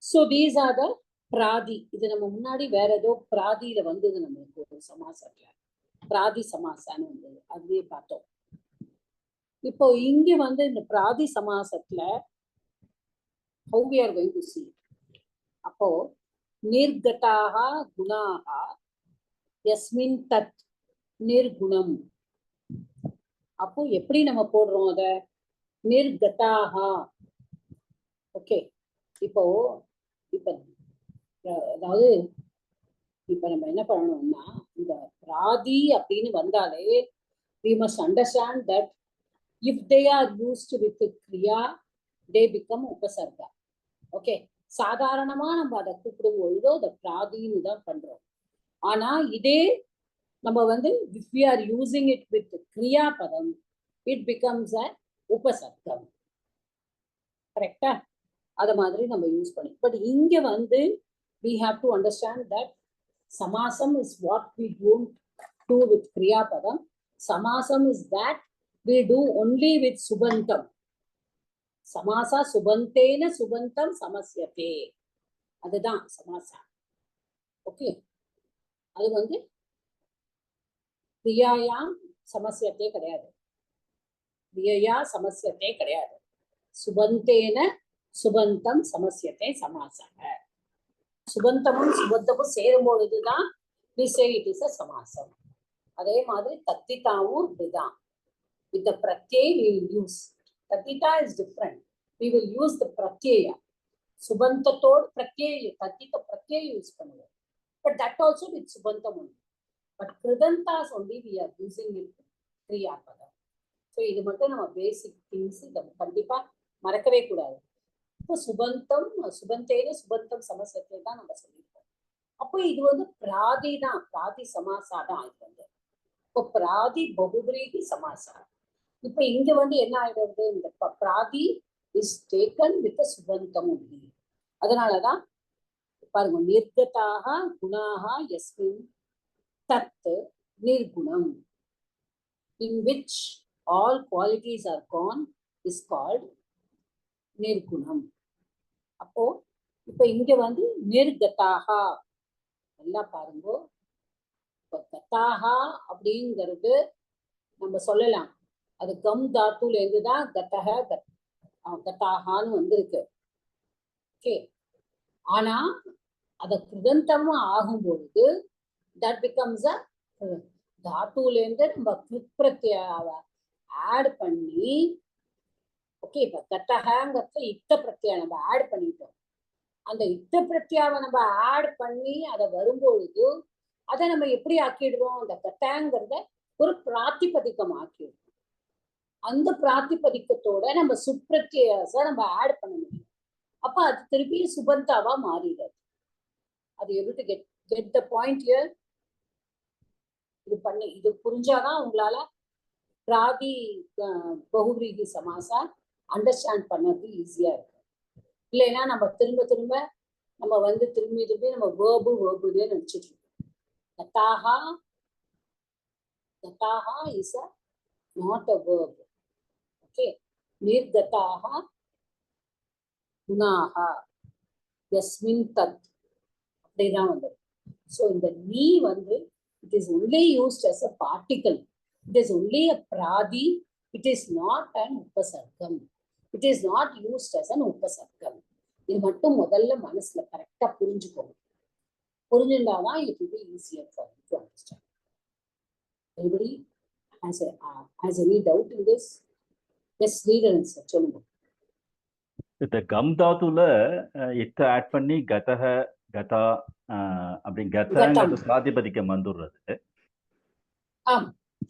ஸோ தீஸ் ஆர் த பிராதி. இது நம்ம முன்னாடி வேற ஏதோ பிராதியில வந்தது நம்மளுக்கு ஒரு சமாசத்துல, பிராதி சமாசான்னு வந்தது, அதுவே பார்த்தோம். இப்போ இங்க வந்து இந்த பிராதி சமாசத்துல how we are going to see. அப்போ நிர்கதாக குணாக யஸ்மின் தத் நிர்குணம். அப்போ எப்படி நம்ம போடுறோம் அத? நிர்கதாக. ஓகே, இப்போ அதாவது இப்ப நம்ம என்ன பண்ணணும்னா, இந்த பிராதி அப்படின்னு வந்தாலே we must understand that if they are used with kriya they become upasarga. Okay, சாதாரணமா நம்ம அதை கூப்பிடும் பொழுதோ அதை பிராதின்னு தான் பண்றோம். ஆனா இதே நம்ம வந்து if we are using it with kriya padam it becomes a upasargam. கரெக்டா? அத மாதிரி நம்ம யூஸ் பண்ணி. பட் இங்க வந்து we have to understand that samasam is what we don't do with kriya padam. Samasam is that we do only with subantam. Samasa subantena subantam samasyate. அதுதான் சமாசா. Okay, அது வந்து கிரியாயாம் சமஸ்யத்தே கிடையாது, கிரியா சமஸ்யத்தே கிடையாது. சுபந்தேன சுபந்தம் சமஸ்யத்தே சமாசக. சுபந்தமும் சுபந்தமும் சேரும் பொழுதுதான் we say it is a சமாசம். அதே மாதிரி தத்திதாவும் இதுதான். with the pratyay we will use. Tattita is different. We will use the pratyaya. Subantatod pratyaya, tattita pratyaya use பண்ணுவோம். But that also with subantam only. But kridantas only we are using it kriya padam. So இது மட்டும் நம்ம basic things இத கண்டிப்பா மறக்கவே கூடாது. இப்போ சுபந்தம் சுபந்தேன சுபந்தம் சமசத்தை தான் நம்ம சொல்லியிருக்கோம். அப்போ இது வந்து பிராதி தான், பிராதி சமாசா தான் இது வந்து. இப்போ பிராதி பகுபிரீதி சமாசா. இப்ப இங்க வந்து என்ன ஆயிடுறது, இந்த பிராதி இஸ் டேக்கன் வித் சுபந்தம் ஒன்லி. அதனாலதான் பாருங்க, நிர்கதாக குணாக யஸ்மின் தத் நிர்குணம், in which all qualities are gone is called நிர்குணம். அப்போ இப்ப இங்க வந்து நிர்கதாக எல்லாம் பாருங்க. இப்ப கதாகா அப்படிங்கிறது நம்ம சொல்லலாம், அது கம் தாத்துல இருந்துதான் கத்தக கத்தாகான்னு வந்திருக்கு. ஓகே, ஆனா அத கிருதந்தமா ஆகும் பொழுது தட் பிகம்ஸ் அ தாத்துல இருந்து நம்ம கிருத் பிரத்யாவை ஆட் பண்ணி, ஓகே, இப்ப கத்தகங்கிறத இத்த பிரத்யா நம்ம ஆட் பண்ணிட்டோம். அந்த இத்த பிரத்யாவை நம்ம ஆட் பண்ணி அதை வரும்பொழுது அதை நம்ம எப்படி ஆக்கிடுறோம், அந்த கத்தாங்கிறத ஒரு பிராத்திபதிக்கம் ஆக்கிடுறோம். அந்த பிராத்திபதிக்கத்தோட நம்ம சுப்ரத்யஸ நம்ம ஆட் பண்ண முடியும். அப்ப அது திருப்பி சுபந்தாவா மாறிடுது. அது எப்படி கெட் த பாயிண்ட் ஹியர்? இது புரிஞ்சாதான் உங்களால பிராதி பகுவிரீதி சமாசா அண்டர்ஸ்டாண்ட் பண்ணது ஈஸியா இருக்கு. இல்லைன்னா நம்ம திரும்ப திரும்ப நம்ம வேர்புதே நினைச்சிட்டு இருக்கோம். கதாஹா is not a verb. Okay, நிர்கதாஹா குணாஹா யஸ்மின் தத் அப்படிதான் வந்தது. ஸோ இந்த நீ it is only used as a particle. It is only a pradi. It is not an upasargam. It is not used as an upasargam. இது மட்டும் முதல்ல மனசுல கரெக்டா புரிஞ்சுக்கோங்க. புரிஞ்சுட்டாதான் it will be easier for you to understand. Anybody has any doubt in this? Yes, read and answer. சொல்லுங்க. இந்த come தாத்துல இத்த add பண்ணி கதஹ கதா அப்படி கதங்கிறது பிராதிபதிக்கம் வந்துடுறது.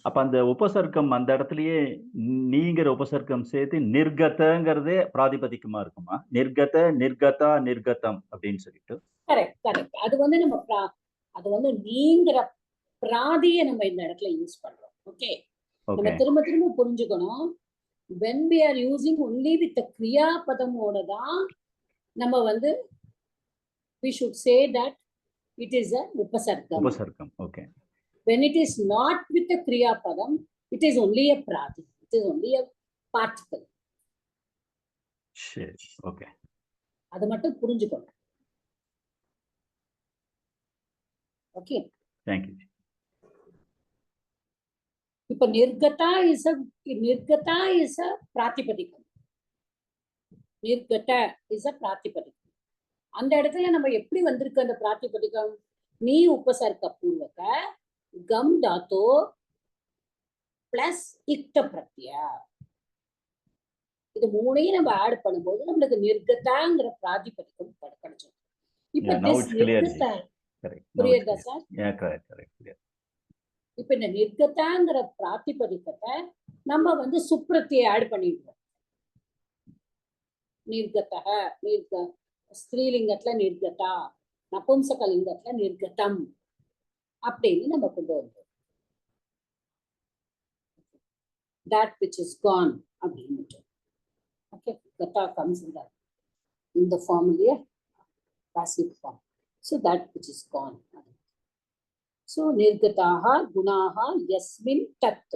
அப்ப அந்த உபசர்க்கம் அந்த இடத்துலயே நீங்கிற உபசர்க்கம் சேர்த்து நிர்கதங்கிறதே பிராதிபதிக்கமா இருக்குமா? நிர்கத நிர்கதா நிர்கதம் அப்படின்னு சொல்லிட்டு. கரெக்ட். அது நீங்கிற பிராதியை நம்ம இந்த இடத்துல யூஸ் பண்றோம். ஓகே, நம்ம திரும்ப புரிஞ்சுக்கணும். when we are using only with the kriya padamோட தான் நம்ம we should say that it is a upasargam. Okay. When it is not with the kriya padam, it is only a pradi. It is only a particle. Sure. Okay. அது மட்டும் புரிஞ்சுக்கணும். Okay. Thank you. இப்ப நிர்கதா is a பிராதிபதிகம். நிர்கத is a பிராதிபதிகம். அந்த இடத்துல நம்ம எப்படி வந்திருக்கு அந்த பிராதிபதிகம்? நீ உபசர்க்க பூர்வக கம் தாத்தோ பிளஸ் இக்த பிரத்யா. இது மூணையும் நம்ம ஆட் பண்ணும்போது நம்மளுக்கு நிர்கதாங்கிற பிராதிபதிகம் கிடைச்சது. இப்ப புரியுதா சார்? இப்ப இந்த நிர்கதாங்கிற பிராதிபதிக்கத்தை நம்ம சுப்ரத்தியை ஆட் பண்ணிடுவோம். நிர்கத ஸ்திரீலிங்கத்துல நிர்கதா, நபும்சகலிங்கத்துல நிர்கதம் அப்படின்னு நம்ம கொண்டு வந்தோம். that which is gone அப்படின்னுட்டு. Okay, gata comes in the form, passive form. So that which is gone. So nirgataha gunaha yasmin tat.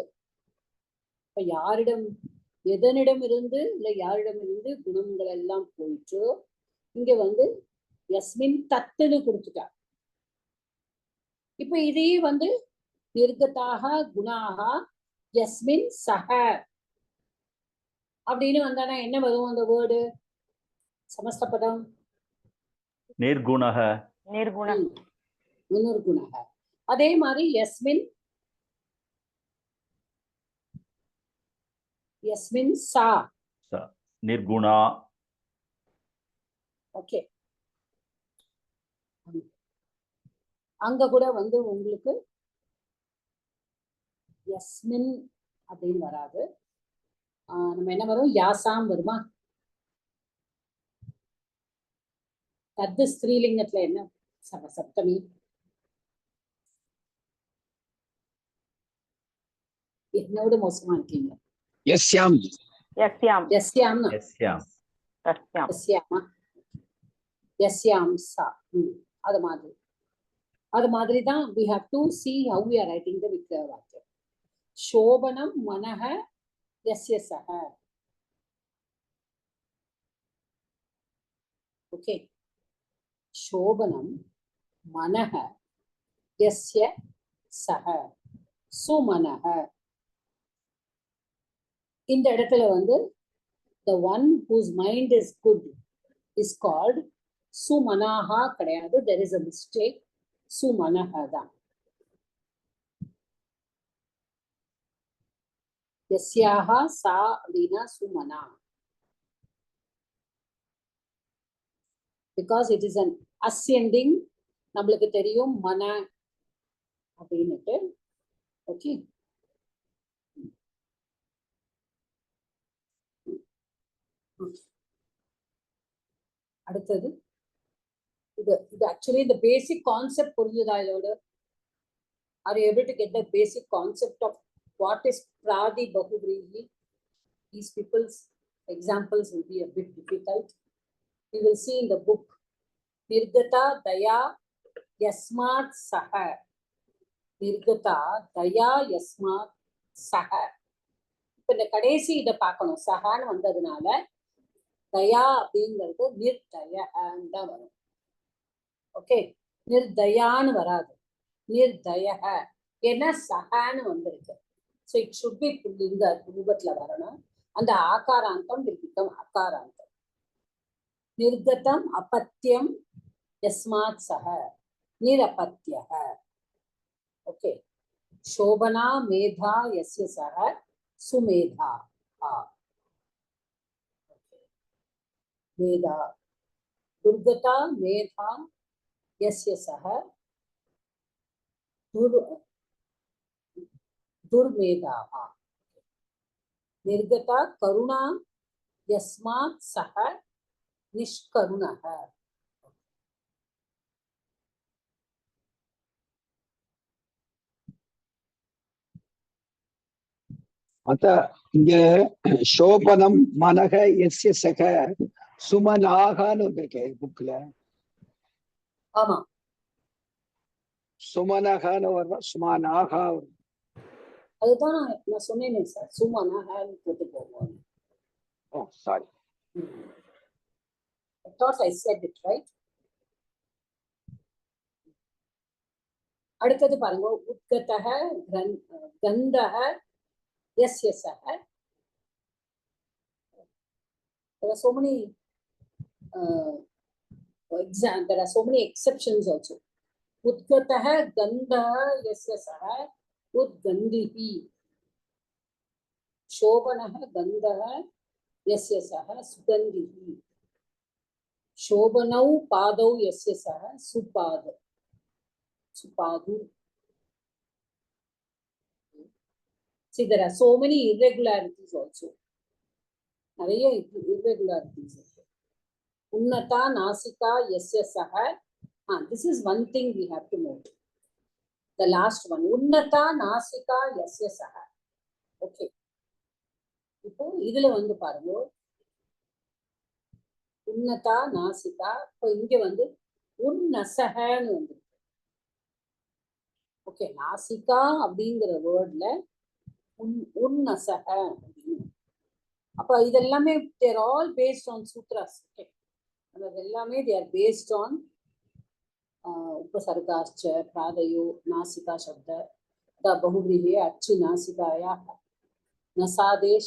இப்ப எதனிடம் இருந்து இல்ல யாரிடம் இருந்து குணங்கள் எல்லாம் போயிட்டு இங்க யஸ்மின் தத்துன்னு கொடுத்துட்டா. இப்ப இதையே நிர்கதாக குணாகா யஸ்மின் சஹ அப்படின்னு வந்தானா என்ன வரும்? அந்த வேர்டு சமஸ்த பதம் நிர்குணஹ. நிர்குணஹ. அதே மாதிரி யஸ்மின் சா நிர்குணா. ஓகே, அங்க கூட உங்களுக்கு யஸ்மின் அப்படின்னு வராது. நம்ம என்ன வரும்? யாசாம் வருமா? தத்து ஸ்திரீலிங்கத்துல என்ன சப்தமி? என்னோட மோசமா இருக்கீங்க. யஸ்யாம். யஸ்யாம். யஸ்யாம். யஸ்யாம். யஸ்யாமா. யஸ்யாம் சா. அது மாதிரி தான் we have to see how we are writing the விக்கிரக வாக்கியம். சோபனம் மனஹ யஸ்ய சஹ. ஓகே, சோபனம் மனஹ யஸ்ய சஹ சுமனஹ. இந்த இடத்துல the one whose mind is good is called sumanaha கிடையாது. there is a mistake. sumanaha தான். yasyaha sa அப்படின்னா sumana, because it is an ascending. நம்மளுக்கு தெரியும் மன அப்படின்னுட்டு. ஓகே, அடுத்தது இது ஆக்சுவலி இந்த பேசிக் கான்செப்ட் புரிஞ்சுதா இதோட? Are you able to get the basic concept of what is Pradi Bahuvrihi? These people's examples will be a bit difficult. We will see in the book. Nirgata Daya Yasmat Saha. Nirgata Daya Yasmat Saha. இப்ப இந்த கடைசி இதை பார்க்கணும். சஹான்னு வந்ததுனால தயா அப்படிங்கிறது நிர்தயான்னு தான் வரும். Okay, நிர்தயான்னு வராது, நிர்தய. ஏன்னா சஹான்னு வந்திருக்கு. ஸோ இட் ஷுட் பி புல்லிங்க ரூபத்துல வரணும். அந்த ஆகாராந்தம் will become அகாராந்தம். நிர்கதம் அபத்தியம் யஸ்மாத் சஹ நிரபத்யஹ. ஓகே, சோபனா மேதா யஸ்ய சஹ சுமேதா. மேதா துர்கதா மேதா யஸ்ய சஹ दुर्मेधाः. निर्गता करुणा यस्मात् सः निष्करुणः. அத்த இங்க சோபனம் மனக எஸ்ய சக சுமனாகான்னு வந்திருக்கு புக்ல. ஆமா, சுமனகான்னு வர்ற சுமனாகா. அதுதான் நான் சொன்னேனே சார், சுமனகான்னு போட்டு போவோம். ஓ sorry, I thought I said it right. அடுத்தது பாருங்க, உத்கதஹ கந்தஹ யஸ்ய சஹ. There are so many there are so many exceptions also. Udgatah gandha yasya saha udgandihi. Shobhanah gandha yasya saha sugandhihi. Shobhanau padau yasya saha supad supadu. See, there are so many irregularities also. நிறைய irregularities. Unnata nasika yasya saha. This is one thing we have to note. The last one. Unnata nasika yasya saha. Okay. இப்போ இதுல வந்து பாருங்க, உன்னதா நாசிகா. இப்போ இங்க வந்து உன்னசகன்னு வந்து. Okay, நாசிகா அப்படிங்கிற வேர்ட்ல உன்னசக அப்படின்னு. அப்ப இதெல்லாமே they're all based on sutras. Okay, அது எல்லாமே they are based on उपसर्गाश्च प्रादयो नासिका शब्द द बहुव्रीहि अच्छी नासिकाया नसादेश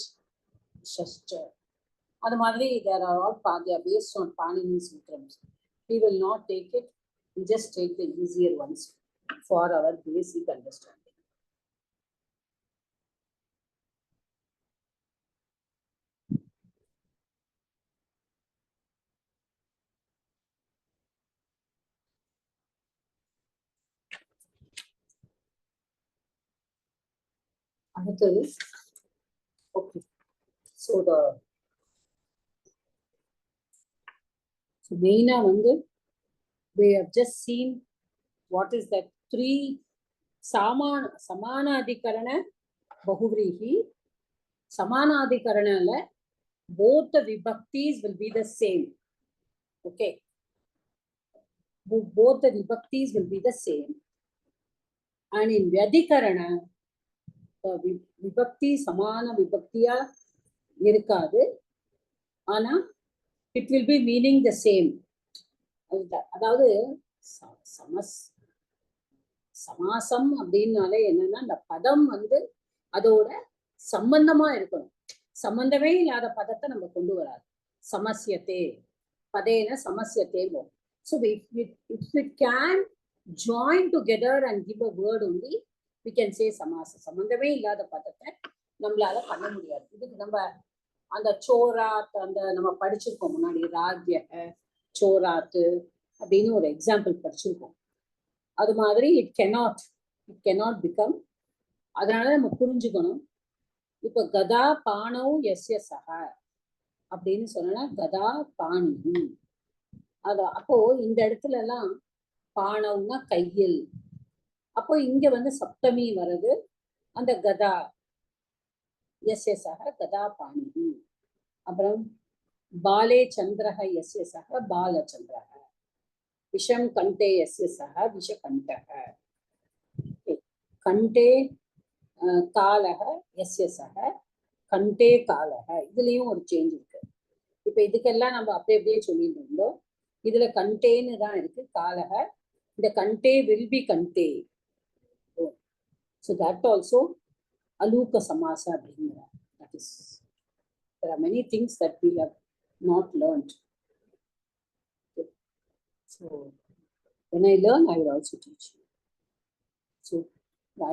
षष्ठ. அது மாதிரி there are all they are based on Panini Sutrams. We will not take it, we just take the easier ones for our basic understanding. அடுத்தது, okay, so main வந்து we have just seen what is that three samanadikarana bahuvrihi. Samanadikarana both the vibhaktis will be the same. Okay, both the vibhaktis will be the same, and in vyadikarana விபக்தி சமான விபக்தியா இருக்காது, ஆனா it will be meaning the same. அதாவது சமாசம் அப்படின்னாலே என்னன்னா, அந்த பதம் வந்து அதோட சம்பந்தமா இருக்கணும். சம்பந்தமே இல்லாத பதத்தை நம்ம கொண்டு வராது. சமஸ்யத்தே பதேன சமஸ்யத்தே. So if we can join together and give a word only, we can say samasa. சம்பந்தமே இல்லாத பதத்தை நம்மளால பண்ண முடியாது. இதுக்கு நம்ம அந்த சோராத் அந்த நம்ம படிச்சிருக்கோம் முன்னாடி, ராக்ய சோராத்து அப்படின்னு ஒரு எக்ஸாம்பிள் படிச்சிருக்கோம். அது மாதிரி இட் cannot become. அதனால நம்ம புரிஞ்சுக்கணும். இப்ப கதா பாணவ் யஸ்ய சஹ அப்படின்னு சொன்னா கதா பாணி அப்போ இந்த இடத்துல எல்லாம் பானம்னா கையில். அப்போ இங்க வந்து சப்தமி வருது, அந்த கதா எஸ்ய சக கதா பாணி. அப்புறம் பாலே சந்திரஹ எஸ்ய சக பாலச்சந்திரஹ, விஷம் கண்டே எஸ்ய சக விஷகண்டஹ, கண்டே காலக எஸ்ய சக கண்டே காலக. இதுலயும் ஒரு சேஞ்ச் இருக்கு. இப்ப இதுக்கெல்லாம் நம்ம அப்படியே சொல்லிட்டு இருந்தோம். இதுல கண்டேன்னு தான் இருக்கு காலக. இந்த கண்டே வில் பி கண்டே. So that also aluka samasa அப்படிங்கிற. That is, there are many things that we have not learned. So when I learn, I will also teach you. So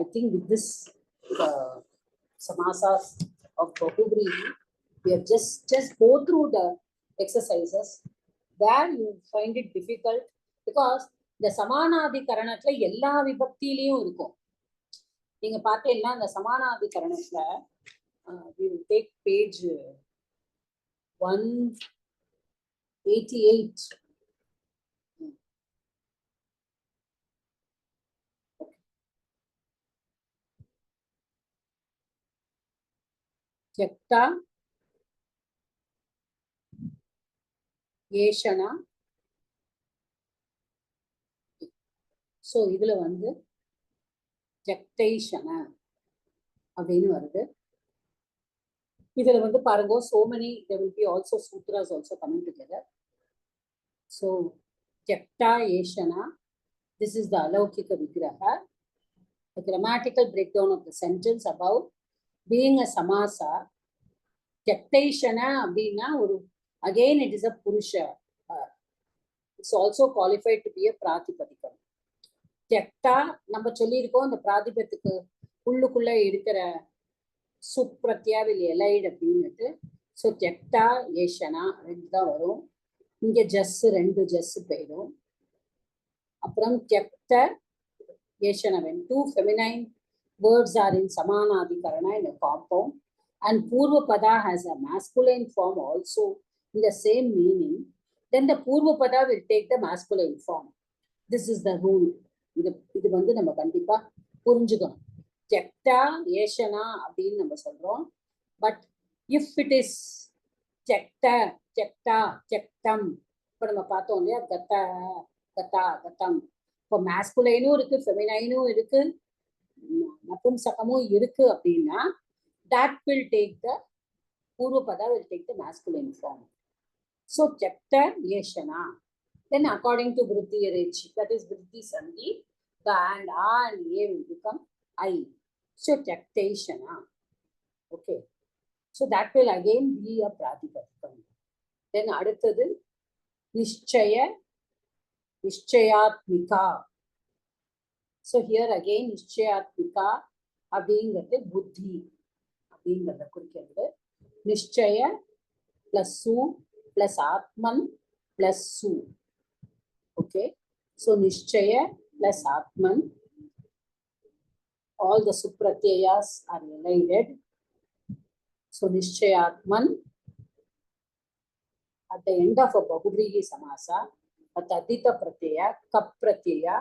I think with this samasas of Bahubri, we have just go through the exercises where you find it difficult, because the samanadi karanatla எல்லா விபக்தியிலையும் இருக்கும். நீங்க பார்த்தீங்கன்னா அந்த சமானாதி கரணத்துல we will take page 188. त्यक्ता ஏஷனா. So இதுல வந்து ஜக்தைஷன அப்படின்னு வருது. இதுல வந்து பாருங்க, so many, there will be also sutras also coming together. So jakta yeshana, this is the alaukika vigraha, the grammatical breakdown of the sentence about being a samasa. Jaktaishana abdina oru, again it is a purusha, it's also qualified to be a pratipadikam. Jakta நம்ம சொல்லியிருக்கோம், அந்த பிராதிபத்துக்கு உள்ளுக்குள்ள இருக்கிற சுப்ரத்யா will elite அப்படின்னுட்டு. So ஜக்தா ஏஷனா ரெண்டு தான் வரும். இங்க ஜஸ் ரெண்டு ஜஸ் போயிடும். அப்புறம் ஜக்த ஏஷனா, when two feminine words are in samanadikarana in a compound and purva pada has a masculine form also in the same meaning, then the purva pada will take the masculine form. This is the rule. இது வந்து நம்ம கண்டிப்பா புரிஞ்சுக்கணும். ஜக்தா ஏஷனா அப்படின்னு நம்ம சொல்றோம். But if it is ஜக்த ஜக்தா ஜக்தம், இப்போ நம்ம பார்த்தோம் இல்லையா, கத்த கத்தா கத்தம். இப்போ மேஸ்குலைனும் இருக்கு, ஃபெமினைனும் இருக்கு, நபும்சகமும் இருக்கு அப்படின்னா that will take the purva pada will take the masculine form. So jakta yeshana. Then according to vritti rechi, that is vritti sandhi, the and a and a will become I. So jakteshana. Okay. So that will again be a pratipadikam. Then அடுத்தது நிச்சயாத்மிகா. So here again நிச்சயாத்மிகா அப்படிங்கிறது புத்தி அப்படிங்கிறத குறிக்கிறது. நிச்சய plus சு plus ஆத்மன் plus சு. Okay. So நிச்சய plus Atman, all the supratyayas are elided. So Nishchayatman, at the end of a Bahubri samasa, a tadita pratyaya, kap pratyaya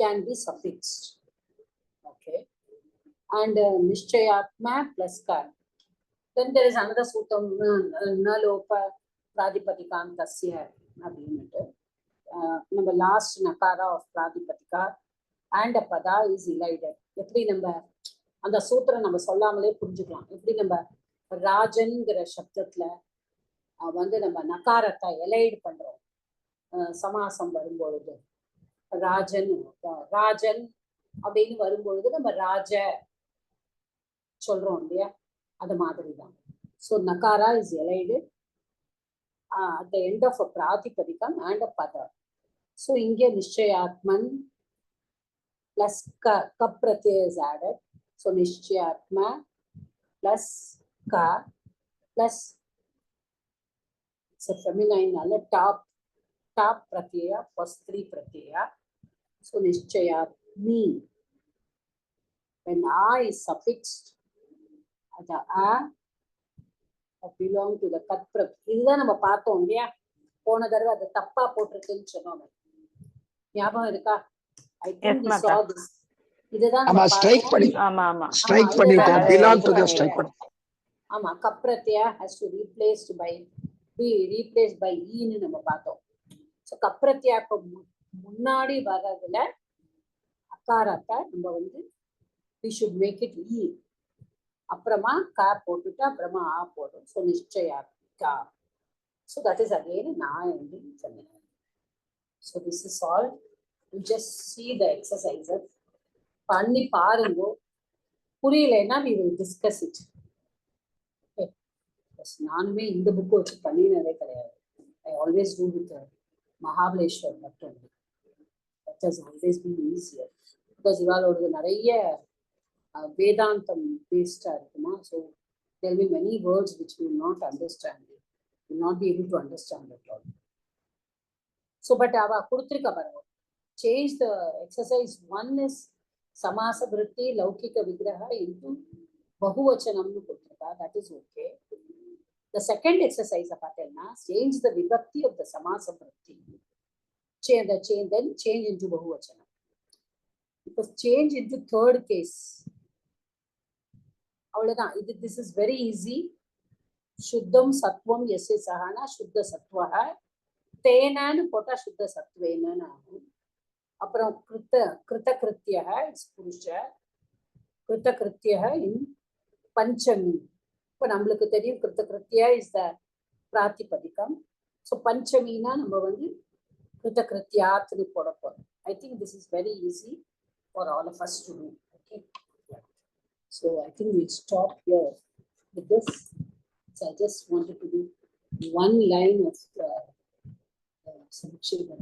can be suffixed. Okay. And Nishchayatma plus ka. Then there is another sutam, nalopa pradipadikam tasya abhinatu. நம்ம last Nagara of பிராதிபதிகா and Pada is இலைடட். எப்படி நம்ம அந்த சூத்திரம் நம்ம சொல்லாமலே புரிஞ்சுக்கலாம். எப்படி நம்ம ராஜன்கிற சப்தத்துல வந்து நம்ம நகாரத்தை எலைடு பண்றோம் சமாசம் வரும்பொழுது. ராஜன் ராஜன் அப்படின்னு வரும்பொழுது நம்ம ராஜ சொல்றோம் இல்லையா, அது மாதிரி தான். ஸோ நகாரா is elide at the end of a pratipadikam and a pada. So inge nishchayatman plus ka pratyaya is added. So nishchayatma plus ka plus, it's a feminine alla top pratyaya plus three pratyaya. So nishchayatmi, when a is suffixed, the a belong to the kat pratyaya. இதுதான் நம்ம பார்த்தோம் இல்லையா, போன தடவை அதை தப்பா போட்டிருக்குன்னு சொன்னோம். ஞாபகம் இருக்கா? I Yes, think we Mata. saw this. இதுதான் ஆமா, நம்ம ஸ்ட்ரைக் பார்த்தோம். பண்ணி ஆமா ஆமா ஸ்ட்ரைக் ஆமா, பண்ணிட்டோம். இதுதான் பிலாங் டு த பண்ணிட்டேன். ஸ்ட்ரைக் பண்ணி. ஆமா, கப்ரத்யா has to be replaced by ன்னு நம்ம பார்த்தோம். ஸோ கப்ரத்யா இப்ப முன்னாடி வர்றதுல அக்காரத்தை நம்ம வந்து we should make it e. அப்புறமா கா போட்டுட்டு அப்புறமா ஆ போடும். ஸோ நிச்சயா கா. ஸோ தட் இஸ் அகெயின் நான் வந்து சொன்னேன். So this is all. You just see the exercises. பண்ணி பாருங்க. புரியலைன்னா we will discuss it. நானுமே இந்த புக் வச்சு பண்ணினதே கிடையாது. I always do with Mahabaleshwar மட்டும். That has always been easier because இவாளோட நிறைய வேதாந்தம் பேஸ்டா இருக்குமா. So there will be many words which we will not understand. We will not be able to understand at all. So but அவ கொடுத்திருக்க பாருங்க. Change the exercise. One is samasa vritti laukika vigraha into bahuvachanamnu கொடுத்திருக்கா. That is okay. The second exercise பார்த்தேன்னா change the vibhakti of the samasa vritti. Then change into bahuvachanam. Because change into third case. அவ்வளவுதான். this is very easy. சுத்தம் சத்வம் எஸ்ய சஹானா சுத்த சத்வஹ தேனான்னு போட்டா சுத்த சத்வேனன்னு ஆகும். அப்புறம் கிருத்தகிருத்தியஹ இட்ஸ் புருஷ கிருத்தகிருத்தியஹ இன் பஞ்சமி. இப்போ நம்மளுக்கு தெரியும் கிருத்தகிருத்தியா இஸ் த பிராத்திபதிகம். ஸோ பஞ்சமினா நம்ம வந்து கிருத்தகிருத்தியாத்துன்னு போட போறோம். I think this is very easy for all of us to do. Okay. So I think we'll stop here with this. So I just wanted to do one line of Samikshya.